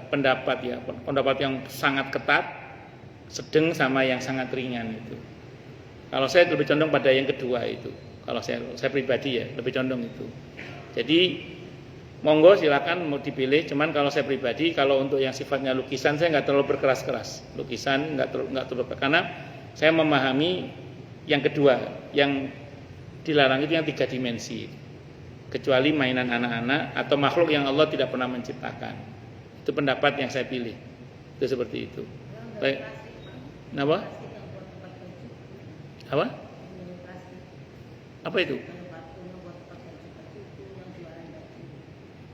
pendapat ya. Pendapat yang sangat ketat, sedang sama yang sangat ringan itu. Kalau saya lebih condong pada yang kedua itu. Kalau saya pribadi ya lebih condong itu. Jadi monggo silakan mau dipilih. Cuman kalau saya pribadi kalau untuk yang sifatnya lukisan saya nggak terlalu berkeras-keras. Lukisan nggak terlalu karena saya memahami yang kedua yang dilarang itu yang 3 dimensi. Kecuali mainan anak-anak atau makhluk yang Allah tidak pernah menciptakan. Itu pendapat yang saya pilih. Itu seperti itu. Baik. Kenapa? Apa? Apa itu?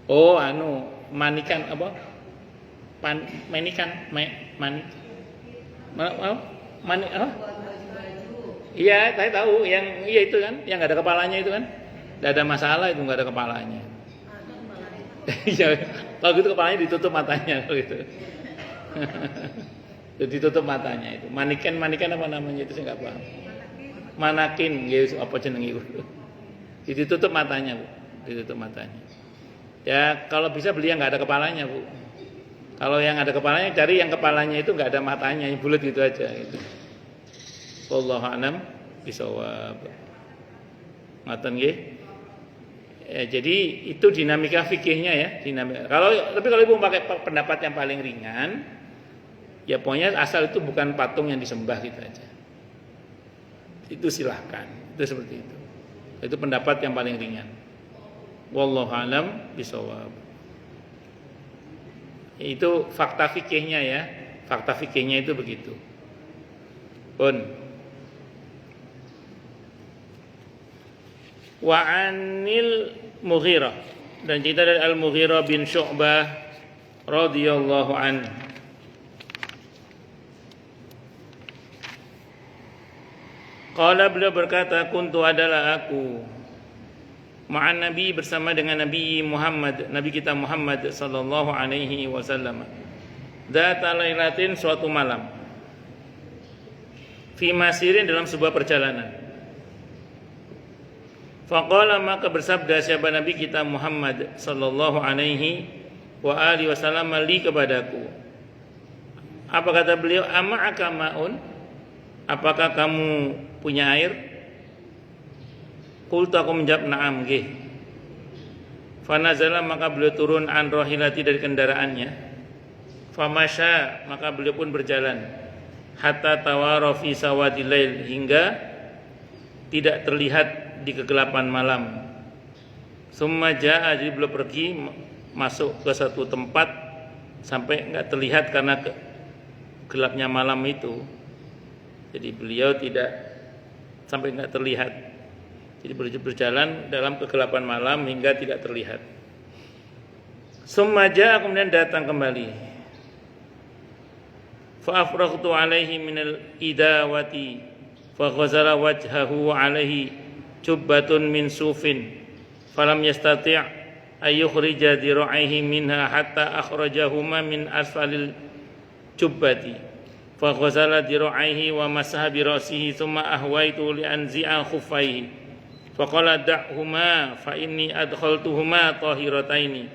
Oh, manikan apa? Iya, saya tahu yang itu kan, yang nggak ada kepalanya itu kan, nggak ada masalah itu nggak ada kepalanya. Iya, kalau gitu kepalanya ditutup matanya kalau gitu. Ditutup matanya itu. Manikan apa namanya itu saya nggak paham. Manakin, gitu apa jenenge itu. Ditutup matanya, Bu. Ditutup matanya. Ya, kalau bisa beli yang enggak ada kepalanya, Bu. Kalau yang ada kepalanya cari yang kepalanya itu enggak ada matanya, yang bulat gitu aja gitu. Wallahu a'lam bishawab. Ngoten nggih. Ya, jadi itu dinamika fikihnya ya, dinamika. Tapi kalau Ibu pakai pendapat yang paling ringan, ya pokoknya asal itu bukan patung yang disembah gitu aja. Itu silahkan, itu seperti itu. Itu pendapat yang paling ringan. Wallahu a'lam bishawab. Itu fakta fikihnya ya. Fakta fikihnya itu begitu. Pun. Wa anil Mughirah, dan cerita dari Al-Mughirah bin Syu'bah radhiyallahu anhu. Qala, beliau berkata, kuntu adalah aku ma'an Nabi, bersama dengan Nabi Muhammad, Nabi kita Muhammad sallallahu alaihi wasallam. Dzata lailatin, suatu malam, fi masirin, dalam sebuah perjalanan. Faqala, maka bersabda siapa Nabi kita Muhammad sallallahu alaihi wa alihi wasallam li, kepadaku. Apa kata beliau? Ama'aka ma'un, apakah kamu punya air? Qultu, aku menjawab na'am, nggih. Fanazala, maka beliau turun an rahilati, dari kendaraannya. Famasya, maka beliau pun berjalan. Hatta tawara fi sawadil lail, hingga tidak terlihat di kegelapan malam. Summa jaa, jadi beliau pergi masuk ke satu tempat sampai enggak terlihat karena gelapnya malam itu. Jadi beliau tidak sampai enggak terlihat. Jadi berjalan dalam kegelapan malam hingga tidak terlihat. Summa jaa, kemudian datang kembali. Fa afraghtu alaihi minal idawati fa ghazala wajhahu alaihi jubbatun min sufin falam yastati' ay yukhrija diraihi minha hatta akhrajahuma min asfalil jubbati fa ghazala diraihi wa masaha bi ra'sihi thumma ahwaitu li anzi'a khuffaihi fa qala da'huma fa inni adkhaltuhuma tahirataini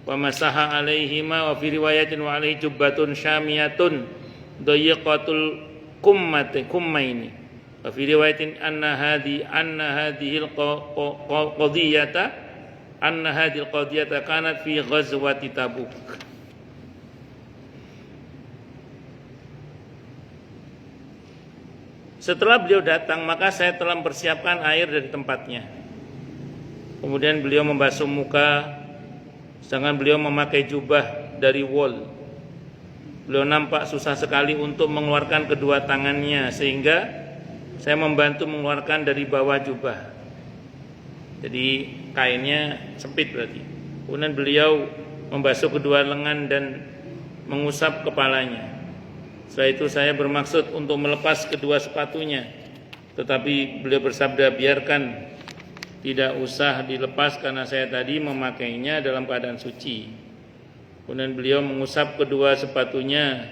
wa masaha alaihima. Wa fi riwayatin wa alaihi jubbatun syamiyatun dayiqatul kummaini. Wa fi riwayatin anna hadhil qadiyata kanat fi ghazwati Tabuk. Setelah beliau datang, maka saya telah mempersiapkan air dari tempatnya. Kemudian beliau membasuh muka, sedangkan beliau memakai jubah dari wol. Beliau nampak susah sekali untuk mengeluarkan kedua tangannya, sehingga saya membantu mengeluarkan dari bawah jubah. Jadi kainnya sempit berarti. Kemudian beliau membasuh kedua lengan dan mengusap kepalanya. Setelah itu saya bermaksud untuk melepas kedua sepatunya, tetapi beliau bersabda, biarkan, tidak usah dilepas karena saya tadi memakainya dalam keadaan suci. Kemudian beliau mengusap kedua sepatunya,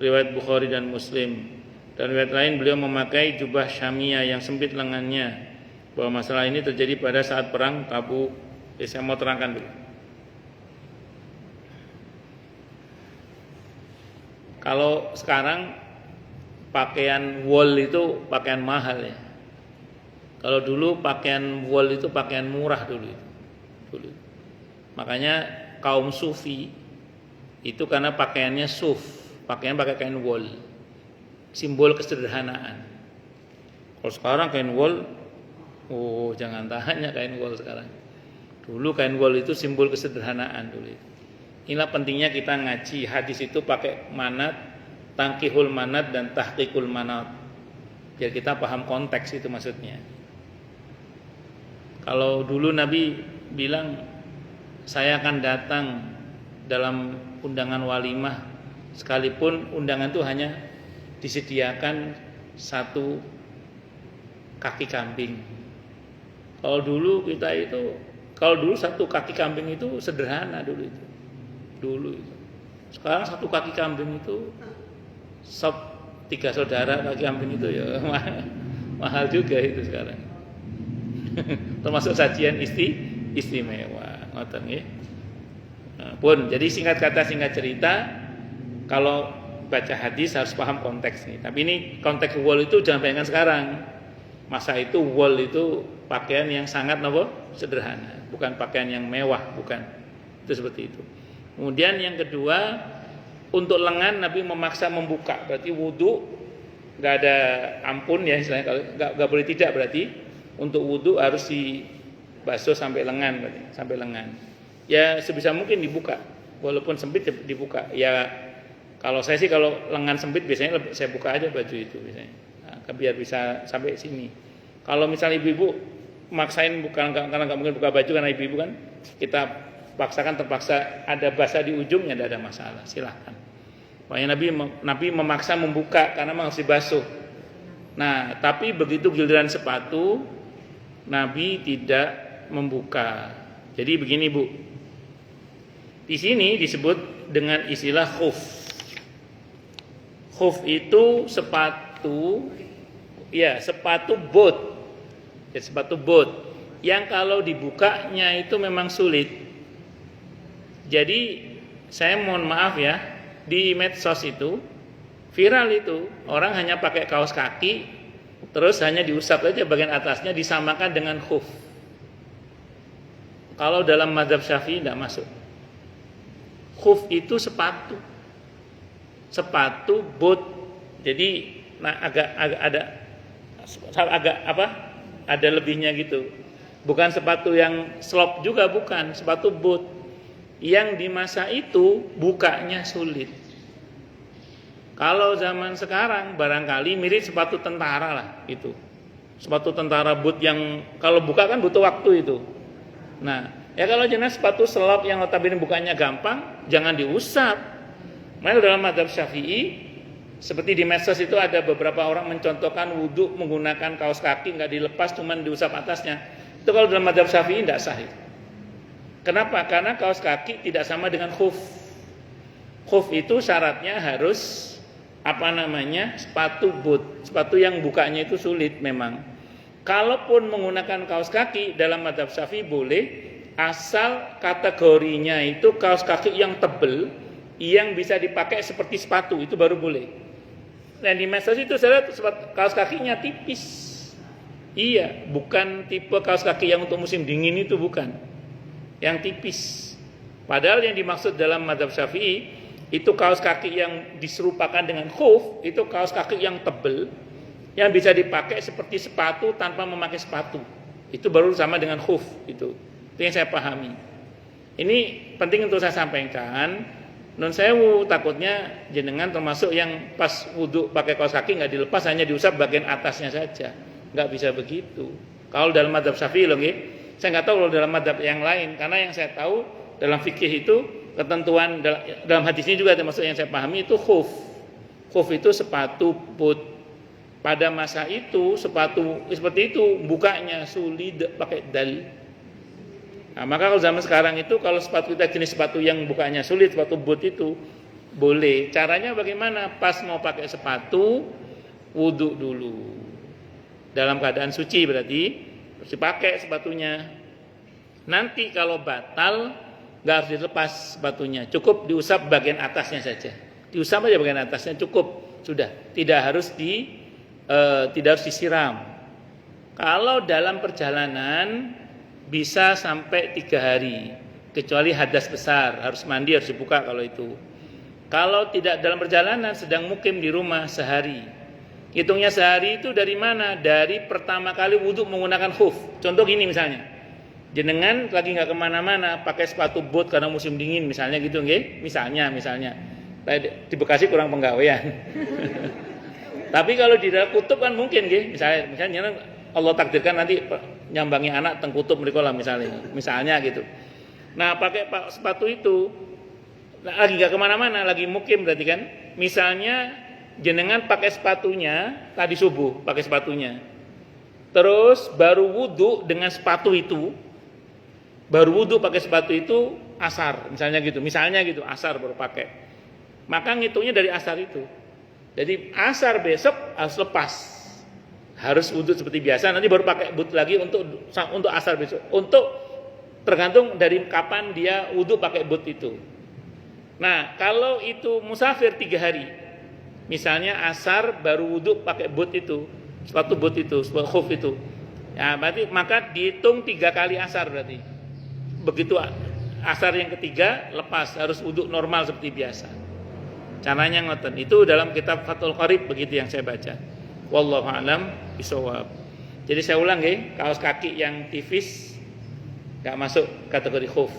riwayat Bukhari dan Muslim. Dan riwayat lain beliau memakai jubah syamiyah yang sempit lengannya. Bahwa masalah ini terjadi pada saat perang Tabuk. Saya mau terangkan dulu. Kalau sekarang pakaian wol itu pakaian mahal ya. Kalau dulu pakaian wol itu pakaian murah dulu. Makanya kaum sufi itu karena pakaiannya suf, pakaian pakai kain wol, simbol kesederhanaan. Kalau sekarang kain wol, oh jangan tanya kain wol sekarang. Dulu kain wol itu simbol kesederhanaan dulu. Inilah pentingnya kita ngaji hadis itu pakai manat, tangkihul manat dan tahqiqul manat. Biar kita paham konteks itu maksudnya. Kalau dulu Nabi bilang, saya akan datang dalam undangan walimah, sekalipun undangan itu hanya disediakan satu kaki kambing. Kalau dulu satu kaki kambing itu sederhana dulu itu. Sekarang satu kaki kambing itu sop 3 saudara kaki kambing itu ya mahal juga itu sekarang. Termasuk sajian istimewa. Ngoten nggih. Pun jadi singkat kata singkat cerita, kalau baca hadis harus paham konteks nih. Tapi ini konteks wol itu jangan bayangkan sekarang. Masa itu wol itu pakaian yang sangat sederhana, bukan pakaian yang mewah, bukan. Itu seperti itu. Kemudian yang kedua, untuk lengan Nabi memaksa membuka, berarti wudu nggak ada ampun ya istilahnya. Kalau nggak boleh tidak, berarti untuk wudu harus dibasuh sampai lengan, berarti sampai lengan. Ya sebisa mungkin dibuka, walaupun sempit dibuka. Ya kalau saya sih kalau lengan sempit biasanya saya buka aja baju itu biasanya, biar bisa sampai sini. Kalau misalnya ibu-ibu maksain bukan karena nggak mungkin buka baju karena ibu-ibu kan, kita terpaksa ada basah di ujungnya, tidak ada masalah, silahkan. Pokoknya Nabi memaksa membuka karena masih basuh. Nah, tapi begitu giliran sepatu, Nabi tidak membuka. Jadi begini Bu, di sini disebut dengan istilah khuf. Khuf itu sepatu, ya sepatu bot, ya, sepatu bot yang kalau dibukanya itu memang sulit. Jadi saya mohon maaf ya, di medsos itu viral itu orang hanya pakai kaos kaki, terus hanya diusap aja bagian atasnya, disamakan dengan khuf. Kalau dalam mazhab Syafi'i tidak masuk. Khuf itu sepatu boot. Jadi agak ada lebihnya gitu. Bukan sepatu yang slop juga, bukan, sepatu boot yang di masa itu bukanya sulit. Kalau zaman sekarang barangkali mirip sepatu tentara lah itu. Sepatu tentara boot yang kalau buka kan butuh waktu itu. Nah, ya kalau jenis sepatu selop yang notabene bukanya gampang, jangan diusap. Makanya dalam mazhab Syafi'i, seperti di medsos itu ada beberapa orang mencontohkan wudhu menggunakan kaos kaki nggak dilepas, cuman diusap atasnya. Itu kalau dalam mazhab Syafi'i tidak sah itu. Kenapa? Karena kaos kaki tidak sama dengan khuf. Khuf itu syaratnya harus sepatu boot, sepatu yang bukanya itu sulit memang. Kalaupun menggunakan kaos kaki dalam mazhab Syafi'i boleh, asal kategorinya itu kaos kaki yang tebal, yang bisa dipakai seperti sepatu, itu baru boleh. Dan di medsos itu saya lihat kaos kakinya tipis. Iya, bukan tipe kaos kaki yang untuk musim dingin itu, bukan. Yang tipis. Padahal yang dimaksud dalam mazhab Syafi'i itu kaos kaki yang diserupakan dengan khuf, itu kaos kaki yang tebal, yang bisa dipakai seperti sepatu tanpa memakai sepatu. Itu baru sama dengan khuf itu. Itu yang saya pahami. Ini penting untuk saya sampaikan. Non sewu, takutnya jenengan termasuk yang pas wudhu pakai kaos kaki nggak dilepas, hanya diusap bagian atasnya saja. Nggak bisa begitu. Kalau dalam mazhab Syafi'i loh, saya nggak tahu kalau dalam mazhab yang lain, karena yang saya tahu dalam fikih itu ketentuan dalam hadis ini juga termasuk yang saya pahami itu khuf. Khuf itu sepatu boot. Pada masa itu sepatu seperti itu bukanya sulit pakai dal. Nah, maka kalau zaman sekarang itu kalau sepatu kita jenis sepatu yang bukanya sulit, sepatu boot itu boleh. Caranya bagaimana? Pas mau pakai sepatu, wudhu dulu. Dalam keadaan suci berarti harus dipakai sepatunya. Nanti kalau batal nggak harus dilepas sepatunya, cukup diusap bagian atasnya saja. Diusap aja bagian atasnya cukup, sudah. Tidak harus disiram. Kalau dalam perjalanan bisa sampai 3 hari, kecuali hadas besar, harus mandi, harus dibuka kalau itu. Kalau tidak dalam perjalanan, sedang mukim di rumah sehari. Hitungnya sehari itu dari mana? Dari pertama kali wudhu menggunakan khuf. Contoh gini misalnya, jenengan lagi nggak kemana-mana, pakai sepatu boot karena musim dingin misalnya gitu, nggih? Misalnya, di Bekasi kurang penggawean. Tapi kalau di daerah kutub kan mungkin, nggih? Misalnya Allah takdirkan nanti nyambangi anak teng kutub mriko lah misalnya gitu. Nah, pakai sepatu itu lagi nggak kemana-mana, lagi mukim berarti kan. Misalnya jenengan pakai sepatunya tadi subuh, pakai sepatunya. Terus baru wudhu dengan sepatu itu, asar, misalnya gitu, asar baru pakai. Maka ngitungnya dari asar itu. Jadi asar besok harus lepas, harus wudhu seperti biasa. Nanti baru pakai boot lagi untuk asar besok. Untuk tergantung dari kapan dia wudhu pakai boot itu. Nah, kalau itu musafir 3 hari, misalnya asar baru wudhu pakai boot itu, sepatu boot itu, sepatu khuf itu. Ya, berarti maka dihitung 3 kali asar berarti. Begitu asar yang ketiga lepas, harus wudhu normal seperti biasa. Caranya ngoten. Itu dalam kitab Fathul Qarib begitu yang saya baca. Wallahu a'lam bishawab. Jadi saya ulang nggih, kaos kaki yang tipis enggak masuk kategori khuf.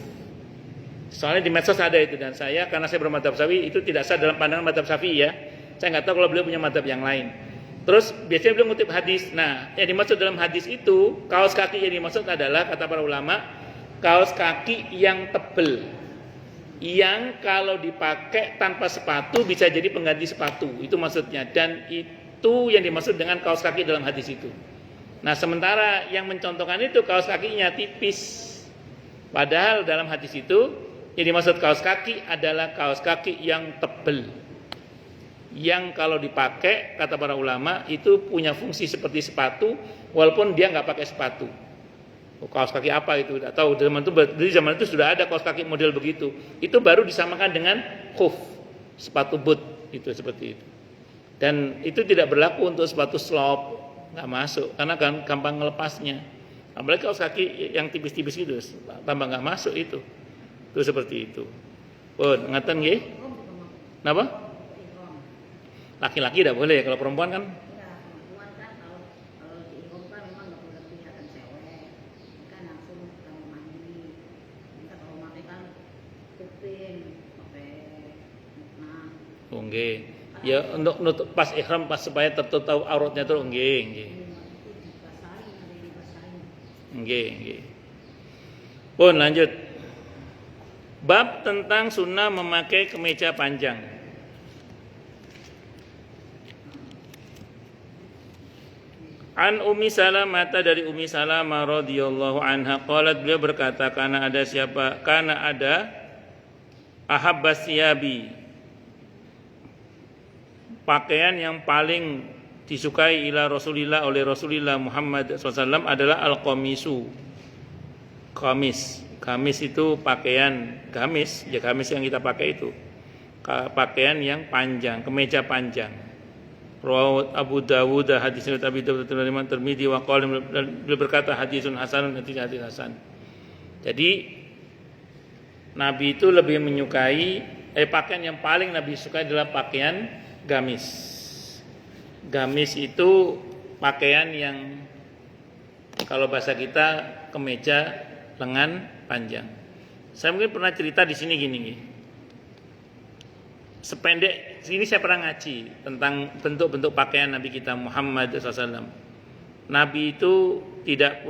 Soalnya di medsos ada itu, dan saya karena saya bermadzhab Syafi'i itu tidak sah dalam pandangan madzhab Syafi'i ya. Saya enggak tahu kalau beliau punya madzhab yang lain. Terus biasanya beliau ngutip hadis. Nah, yang dimaksud dalam hadis itu, kaos kaki yang dimaksud adalah kata para ulama, kaos kaki yang tebel, yang kalau dipakai tanpa sepatu bisa jadi pengganti sepatu. Itu maksudnya. Dan itu yang dimaksud dengan kaos kaki dalam hadis itu. Nah, sementara yang mencontohkan itu kaos kakinya tipis. Padahal dalam hadis itu yang dimaksud kaos kaki adalah kaos kaki yang tebel, yang kalau dipakai kata para ulama itu punya fungsi seperti sepatu walaupun dia nggak pakai sepatu. Kaos kaki apa itu tidak tahu. Di zaman itu sudah ada kaos kaki model begitu. Itu baru disamakan dengan khuf, sepatu boot itu seperti itu. Dan itu tidak berlaku untuk sepatu slop, nggak masuk karena kan gampang ngelepasnya. Apalagi kaos kaki yang tipis-tipis itu tambah nggak masuk itu. Itu seperti itu. Oh, ngaten nggih? Napa? Laki-laki tidak boleh, kalau perempuan kan? Ya, perempuan kan kalau diikhramkan memang nggak boleh kelihatan cewek, kan langsung kalau mandi. Kita kalau mandi kan kuping, pakai mukena. Oh, nggih. Ya untuk nutup pas ihram pas supaya tertutup auratnya terus nggih, nggih. Itu dibasahin, ada yang dibasahin. Nggih, nggih. Pun lanjut. Bab tentang sunnah memakai kemeja panjang. An Ummi Salamah, dari Ummi Salamah radhiyallahu anha qalat, beliau berkata, karena ada ahabbas siyabi, pakaian yang paling disukai ila Rasulillah, oleh Rasulullah Muhammad SAW adalah al-qamisu, gamis itu pakaian, gamis yang kita pakai itu pakaian yang panjang, kemeja panjang. Rawat Abu Dawud, hadis riwayat Abi Dawud dan Imam Tirmidzi, wa qala, beliau berkata hadisun hasanun, hadis hasan. Jadi Nabi itu lebih menyukai pakaian yang paling Nabi sukai adalah pakaian gamis. Gamis itu pakaian yang kalau bahasa kita kemeja lengan panjang. Saya mungkin pernah cerita di sini gini. Sependek ini saya pernah ngaji tentang bentuk-bentuk pakaian Nabi kita Muhammad SAW. Nabi itu tidak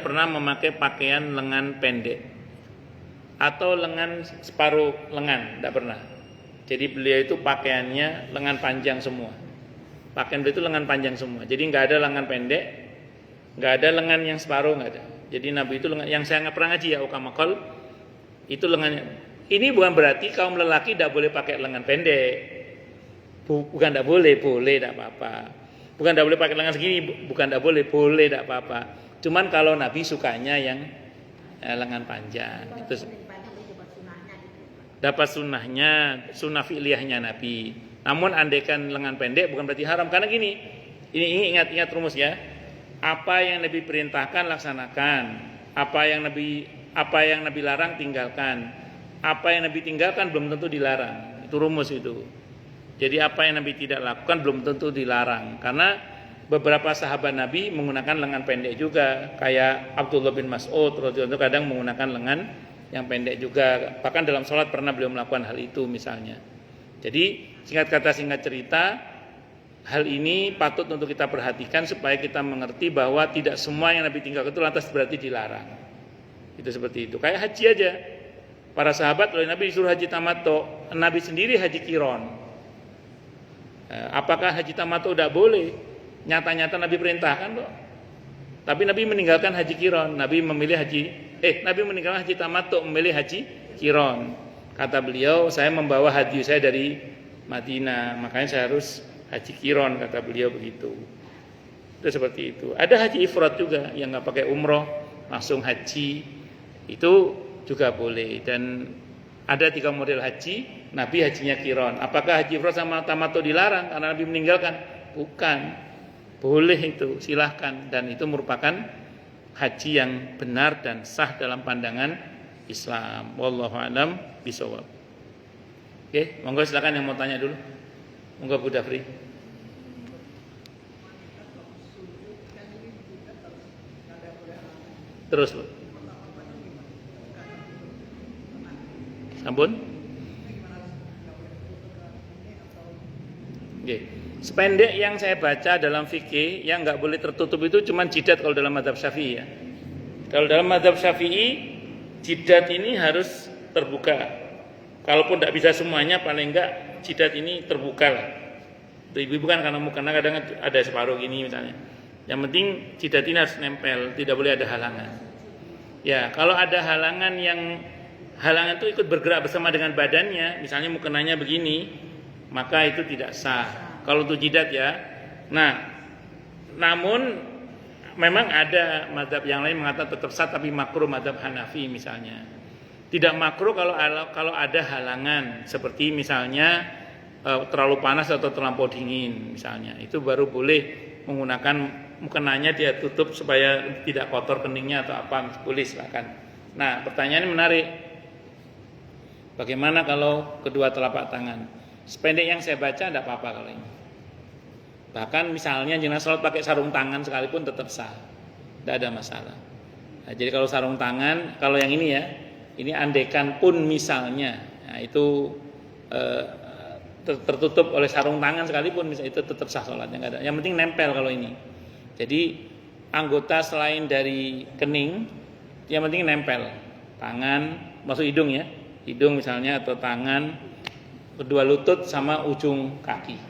pernah memakai pakaian lengan pendek atau lengan separuh lengan, tidak pernah. Jadi beliau itu pakaiannya lengan panjang semua. Pakaian beliau itu lengan panjang semua. Jadi nggak ada lengan pendek, nggak ada lengan yang separuh, nggak ada. Jadi Nabi itu lengan, yang saya nggak pernah ngaji ya ukamakol, itu lengannya. Ini bukan berarti kaum lelaki tidak boleh pakai lengan pendek. Bukan tidak boleh tidak apa-apa. Bukan tidak boleh pakai lengan segini, bukan tidak boleh tidak apa-apa. Cuman kalau Nabi sukanya yang lengan panjang. Itu dapat sunnahnya, sunnah fi'liyahnya Nabi. Namun andaikan lengan pendek bukan berarti haram. Karena gini, ini ingat rumus ya. Apa yang Nabi perintahkan laksanakan. Apa yang Nabi larang tinggalkan. Apa yang Nabi tinggalkan belum tentu dilarang. Itu rumus itu. Jadi apa yang Nabi tidak lakukan belum tentu dilarang. Karena beberapa sahabat Nabi menggunakan lengan pendek juga. Kayak Abdullah bin Mas'ud radhiyallahu anhu kadang menggunakan lengan yang pendek juga. Bahkan dalam sholat pernah beliau melakukan hal itu misalnya. Jadi singkat kata singkat cerita, hal ini patut untuk kita perhatikan supaya kita mengerti bahwa tidak semua yang Nabi tinggalkan itu lantas berarti dilarang. Itu seperti itu. Kayak haji aja. Para sahabat oleh Nabi disuruh haji tamattu, Nabi sendiri haji qiron. Apakah haji tamattu tidak boleh? Nyata-nyata Nabi perintahkan kok. Tapi Nabi meninggalkan haji qiron. Nabi meninggalkan haji tamattu, memilih haji qiron. Kata beliau, saya membawa hadyu saya dari Madinah, makanya saya harus haji qiron, kata beliau begitu. Itu seperti itu. Ada haji ifrad juga yang nggak pakai umroh, langsung haji. Itu juga boleh. Dan ada 3 model haji, Nabi hajinya qiron. Apakah haji ifrad sama tamattu dilarang karena Nabi meninggalkan? Bukan. Boleh itu, silahkan. Dan itu merupakan haji yang benar dan sah dalam pandangan Islam. Wallahu a'lam bishawab. Oke, monggo silakan yang mau tanya dulu. Monggo Bu Dafri. Terus Bu. Sampun? Oke. Sependek yang saya baca dalam fikih yang nggak boleh tertutup itu cuma jidat kalau dalam mazhab Syafi'i ya. Kalau dalam mazhab Syafi'i jidat ini harus terbuka. Kalaupun tidak bisa semuanya, paling enggak jidat ini terbuka lah. Itu bukan karena kadang ada separuh gini misalnya. Yang penting jidat ini harus nempel, tidak boleh ada halangan. Ya, kalau ada halangan itu ikut bergerak bersama dengan badannya, misalnya mukenanya begini, maka itu tidak sah. Kalau untuk jidat ya. Nah, namun memang ada mazhab yang lain mengatakan tetap sah tapi makruh, mazhab Hanafi misalnya. Tidak makruh kalau ada halangan seperti misalnya terlalu panas atau terlampau dingin misalnya. Itu baru boleh menggunakan mukenanya dia tutup supaya tidak kotor keningnya atau apa, boleh silakan. Nah, pertanyaannya menarik. Bagaimana kalau kedua telapak tangan? Sependek yang saya baca tidak apa-apa kalau ini. Bahkan misalnya jenazah sholat pakai sarung tangan sekalipun tetap sah, tidak ada masalah. Nah, jadi kalau sarung tangan, kalau yang ini ya, ini andekan pun misalnya, nah itu tertutup oleh sarung tangan sekalipun, misalnya itu tetap sah sholatnya, nggak ada. Yang penting nempel kalau ini. Jadi anggota selain dari kening, yang penting nempel, tangan masuk hidung ya, hidung misalnya atau tangan, kedua lutut sama ujung kaki.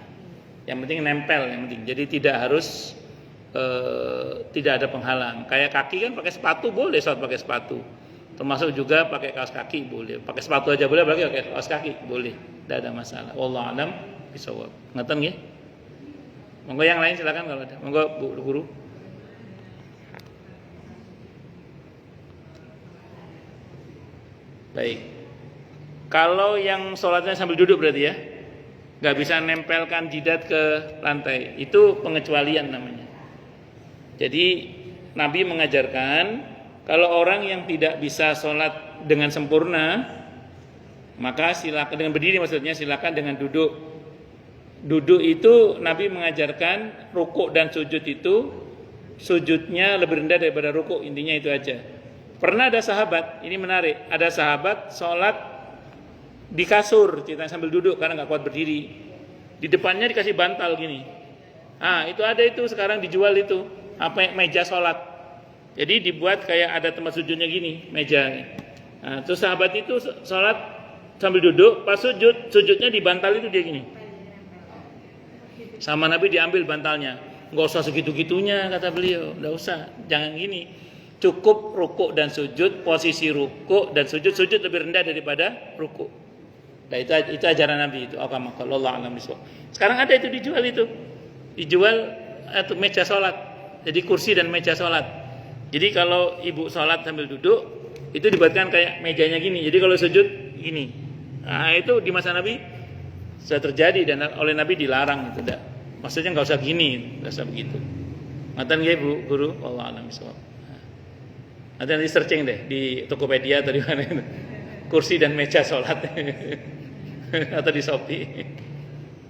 Yang penting nempel, yang penting. Jadi tidak harus tidak ada penghalang. Kayak kaki kan pakai sepatu boleh sholat pakai sepatu. Termasuk juga pakai kaos kaki boleh. Pakai sepatu aja boleh, apalagi pakai kaos kaki boleh. Tidak ada masalah. Wallahu a'lam bishawab. Ngeten nggih? Monggo yang lain silakan kalau ada. Monggo Bu Guru. Baik. Kalau yang sholatnya sambil duduk berarti ya? Gak bisa nempelkan jidat ke lantai, itu pengecualian namanya. Jadi Nabi mengajarkan kalau orang yang tidak bisa sholat dengan sempurna, maka silakan dengan berdiri, maksudnya silakan dengan duduk. Duduk itu Nabi mengajarkan rukuk dan sujud itu sujudnya lebih rendah daripada rukuk, intinya itu aja. Pernah ada sahabat, ini menarik, ada sahabat sholat di kasur, ceritanya sambil duduk karena nggak kuat berdiri. Di depannya dikasih bantal gini. Itu ada itu sekarang dijual itu, apa meja sholat. Jadi dibuat kayak ada tempat sujudnya gini, meja. Terus sahabat itu sholat sambil duduk, pas sujudnya di bantal itu dia gini. Sama Nabi diambil bantalnya. Nggak usah segitu-gitunya kata beliau, nggak usah, jangan gini. Cukup rukuk dan sujud, posisi rukuk dan sujud lebih rendah daripada rukuk. Nah, itu ajaran Nabi itu. Allah alam bisawab. Sekarang ada itu dijual atau meja sholat. Jadi kursi dan meja sholat. Jadi kalau ibu sholat sambil duduk, itu dibuatkan kayak mejanya gini. Jadi kalau sujud gini. Nah, itu di masa Nabi sudah terjadi dan oleh Nabi dilarang itu. Maksudnya nggak usah gini, nggak usah begitu. Ngatain nggih Bu Guru, Allah alam bisawab. Nanti searching deh di Tokopedia atau di mana itu. Kursi dan meja sholat atau di Shopee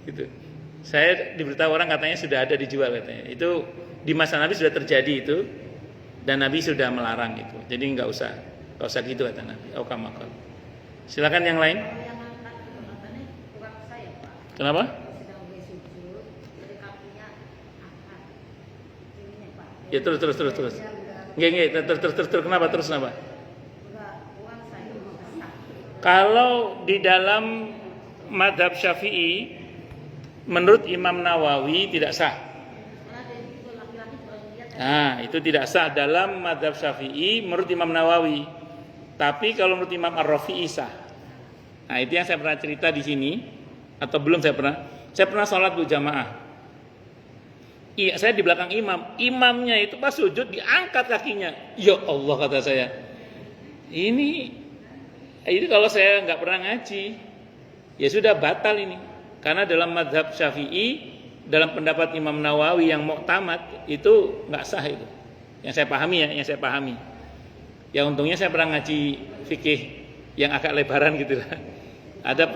gitu. Saya diberitahu orang katanya sudah ada dijual katanya. Itu di masa Nabi sudah terjadi itu dan Nabi sudah melarang itu. Jadi nggak usah gitu kata Nabi. Kamakal. Silakan yang lain. Kenapa? Ya terus. Nggih, terus kenapa? Kalau di dalam mazhab Syafi'i menurut Imam Nawawi tidak sah. Itu tidak sah dalam mazhab Syafi'i menurut Imam Nawawi. Tapi kalau menurut Imam Ar-Rafi'i sah. Nah, itu yang saya pernah cerita di sini atau belum saya pernah sholat berjamaah. Iya, saya di belakang imam. Imamnya itu pas sujud diangkat kakinya. Ya Allah kata saya. Ini kalau saya nggak pernah ngaji, ya sudah batal ini. Karena dalam mazhab Syafi'i, dalam pendapat Imam Nawawi yang muqtamad itu nggak sah itu. Yang saya pahami. Ya untungnya saya pernah ngaji fikih yang agak lebaran gitu lah. Ada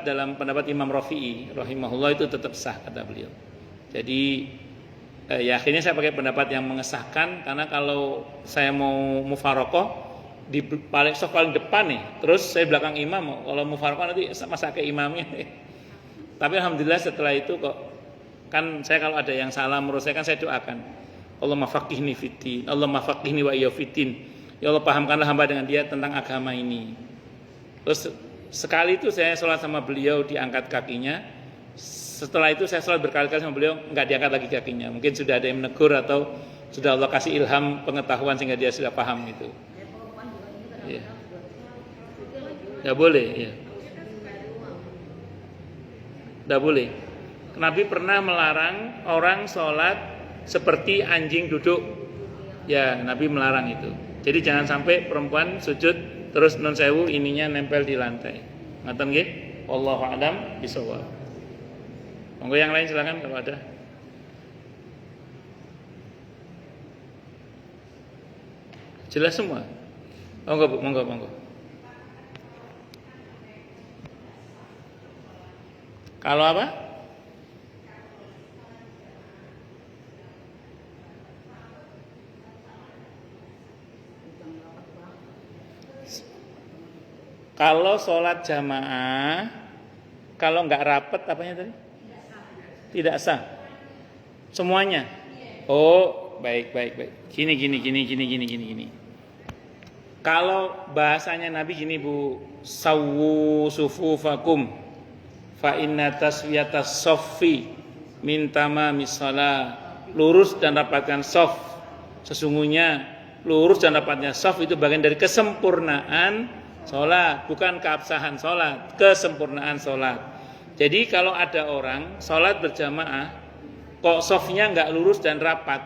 dalam pendapat Imam Rafi'i rahimahullah itu tetap sah kata beliau. Jadi ya akhirnya saya pakai pendapat yang mengesahkan karena kalau saya mau mufarokoh di paling depan nih, terus saya belakang imam, kalau mufarokoh nanti masa ke imamnya. Tapi alhamdulillah setelah itu kok Kan saya kalau ada yang salah menurut saya kan saya doakan. Allahumma faqihni fiddin, Allahumma faqihni wa iyya fiddin. Ya Allah pahamkanlah hamba dengan dia tentang agama ini. Terus sekali itu saya sholat sama beliau diangkat kakinya. Setelah itu saya sholat berkali-kali sama beliau nggak diangkat lagi kakinya. Mungkin sudah ada yang menegur atau sudah Allah kasih ilham pengetahuan sehingga dia sudah paham itu. Ya. Nggak boleh, ya. Nggak boleh. Nabi pernah melarang orang sholat seperti anjing duduk. Ya, Nabi melarang itu. Jadi jangan sampai perempuan sujud terus nun sewu ininya nempel di lantai. Ngaten nggih? Wallahu a'lam bishawab. Monggo yang lain silakan kalau ada. Jelas semua. Monggo Bu, monggo. Kalau apa? Kalau sholat jamaah, kalau nggak rapet apanya tadi? Tidak sah. Semuanya. Oh, baik. Gini. Kalau bahasanya Nabi gini Bu, sawwu sufufakum fa inna taswiyatas saffi min tamamis shalah. Lurus dan rapatkan shaf. Sesungguhnya lurus dan rapatnya shaf itu bagian dari kesempurnaan sholat, bukan keabsahan sholat, kesempurnaan sholat. Jadi kalau ada orang sholat berjamaah, kok shafnya nggak lurus dan rapat,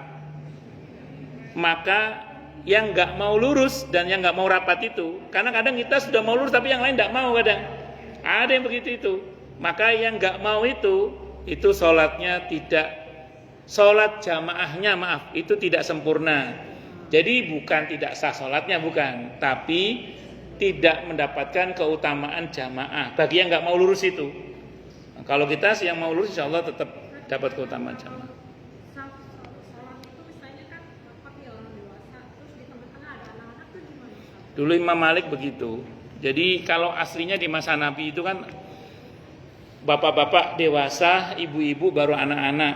maka yang nggak mau lurus dan yang nggak mau rapat itu, karena kadang kita sudah mau lurus tapi yang lain nggak mau kadang, ada yang begitu itu. Maka yang nggak mau itu sholatnya tidak, sholat jamaahnya itu tidak sempurna. Jadi bukan tidak sah sholatnya, bukan, tapi tidak mendapatkan keutamaan jamaah bagi yang nggak mau lurus itu. Nah, kalau kita sih yang mau lurus, insya Allah tetap dapat keutamaan jamaah. Dulu Imam Malik begitu. Jadi kalau aslinya di masa Nabi itu kan bapak-bapak dewasa, ibu-ibu baru anak-anak.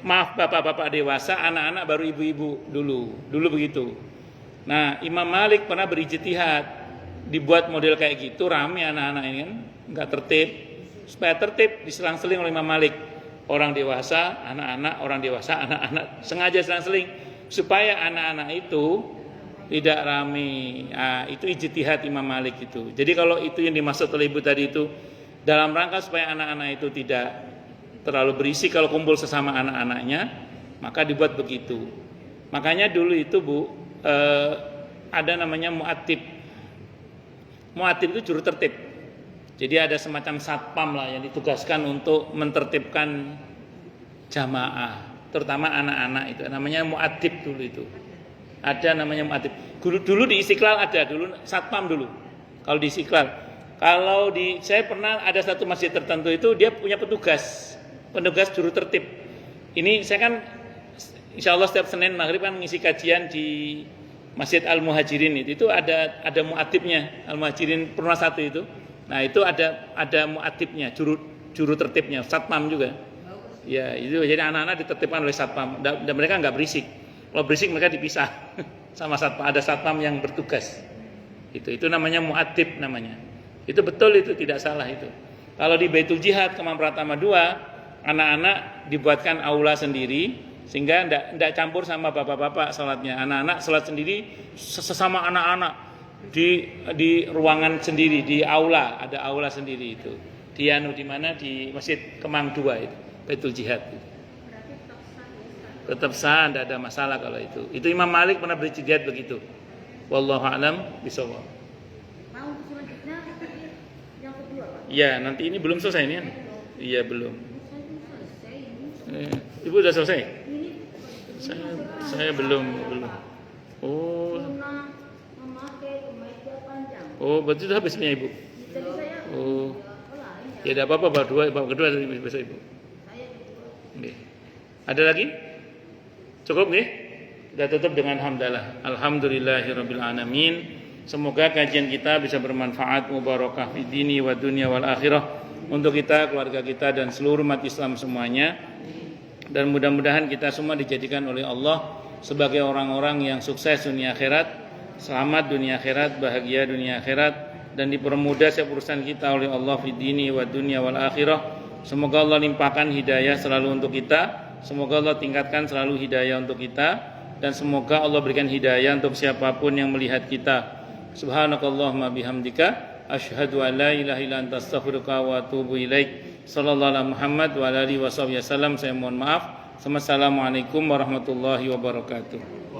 Bapak-bapak dewasa, anak-anak baru ibu-ibu dulu begitu. Nah, Imam Malik pernah berijtihad, dibuat model kayak gitu, rame anak-anak ini kan, nggak tertib. Supaya tertib diselang-seling oleh Imam Malik. Orang dewasa, anak-anak, orang dewasa, anak-anak, sengaja selang-seling supaya anak-anak itu tidak rame. Nah, itu ijtihad Imam Malik itu. Jadi kalau itu yang dimaksud oleh ibu tadi itu dalam rangka supaya anak-anak itu tidak terlalu berisik kalau kumpul sesama anak-anaknya, maka dibuat begitu. Makanya dulu itu Bu, ada namanya mu'atib. Mu'atib itu juru tertib. Jadi ada semacam satpam lah yang ditugaskan untuk mentertibkan jamaah, terutama anak-anak itu. Namanya mu'atib dulu itu. Ada namanya mu'atib. Dulu di Istiqlal ada dulu satpam dulu. Kalau di Istiqlal, saya pernah ada satu masjid tertentu itu dia punya petugas juru tertib. Ini saya kan insya Allah setiap Senin maghrib kan ngisi kajian di Masjid Al-Muhajirin itu ada mu'atibnya, Al-Muhajirin Purna 1 itu. Nah, itu ada mu'atibnya, juru tertibnya, satpam juga. Ya, itu jadi anak-anak ditertibkan oleh satpam dan mereka enggak berisik. Kalau berisik mereka dipisah sama satpam, ada satpam yang bertugas. Itu namanya mu'atib namanya. Itu betul, itu tidak salah itu. Kalau di Baitul Jihad Kemang Pratama 2, anak-anak dibuatkan aula sendiri sehingga enggak campur sama bapak-bapak salatnya. Anak-anak salat sendiri sesama anak-anak di ruangan sendiri, di aula, ada aula sendiri itu. Di mana di Masjid Kemang 2 itu, Baitul Jihad itu. Tetap sah, enggak ada masalah kalau itu. Itu Imam Malik pernah berijtihad begitu. Wallahu a'lam bishawab. Mau selanjutnya yang kedua, Pak? Ya, nanti ini belum selesai ini kan? Iya, belum. Ibu udah selesai? Saya belum. Oh. Oh, berarti itu habisnya Ibu. Oh. Ya tidak apa-apa, bab kedua dari besok Ibu. Oke. Ada lagi? Cukup nggih? Kita tutup dengan hamdalah. Alhamdulillahirabbil alamin. Semoga kajian kita bisa bermanfaat, mubarakah fid dini wa dunya wal akhirah untuk kita, keluarga kita dan seluruh umat Islam semuanya. Dan mudah-mudahan kita semua dijadikan oleh Allah sebagai orang-orang yang sukses dunia akhirat, selamat dunia akhirat, bahagia dunia akhirat, dan dipermudah setiap urusan kita oleh Allah fi dini wa dunya wal akhirah. Semoga Allah limpahkan hidayah selalu untuk kita, semoga Allah tingkatkan selalu hidayah untuk kita, dan semoga Allah berikan hidayah untuk siapapun yang melihat kita. Subhanakallahumma bihamdika asyhadu an la ilaha illa anta astaghfiruka wa atubu ilaik. Sallallahu alaihi Muhammad wa alihi wasallam. Saya mohon maaf. Assalamualaikum warahmatullahi wabarakatuh.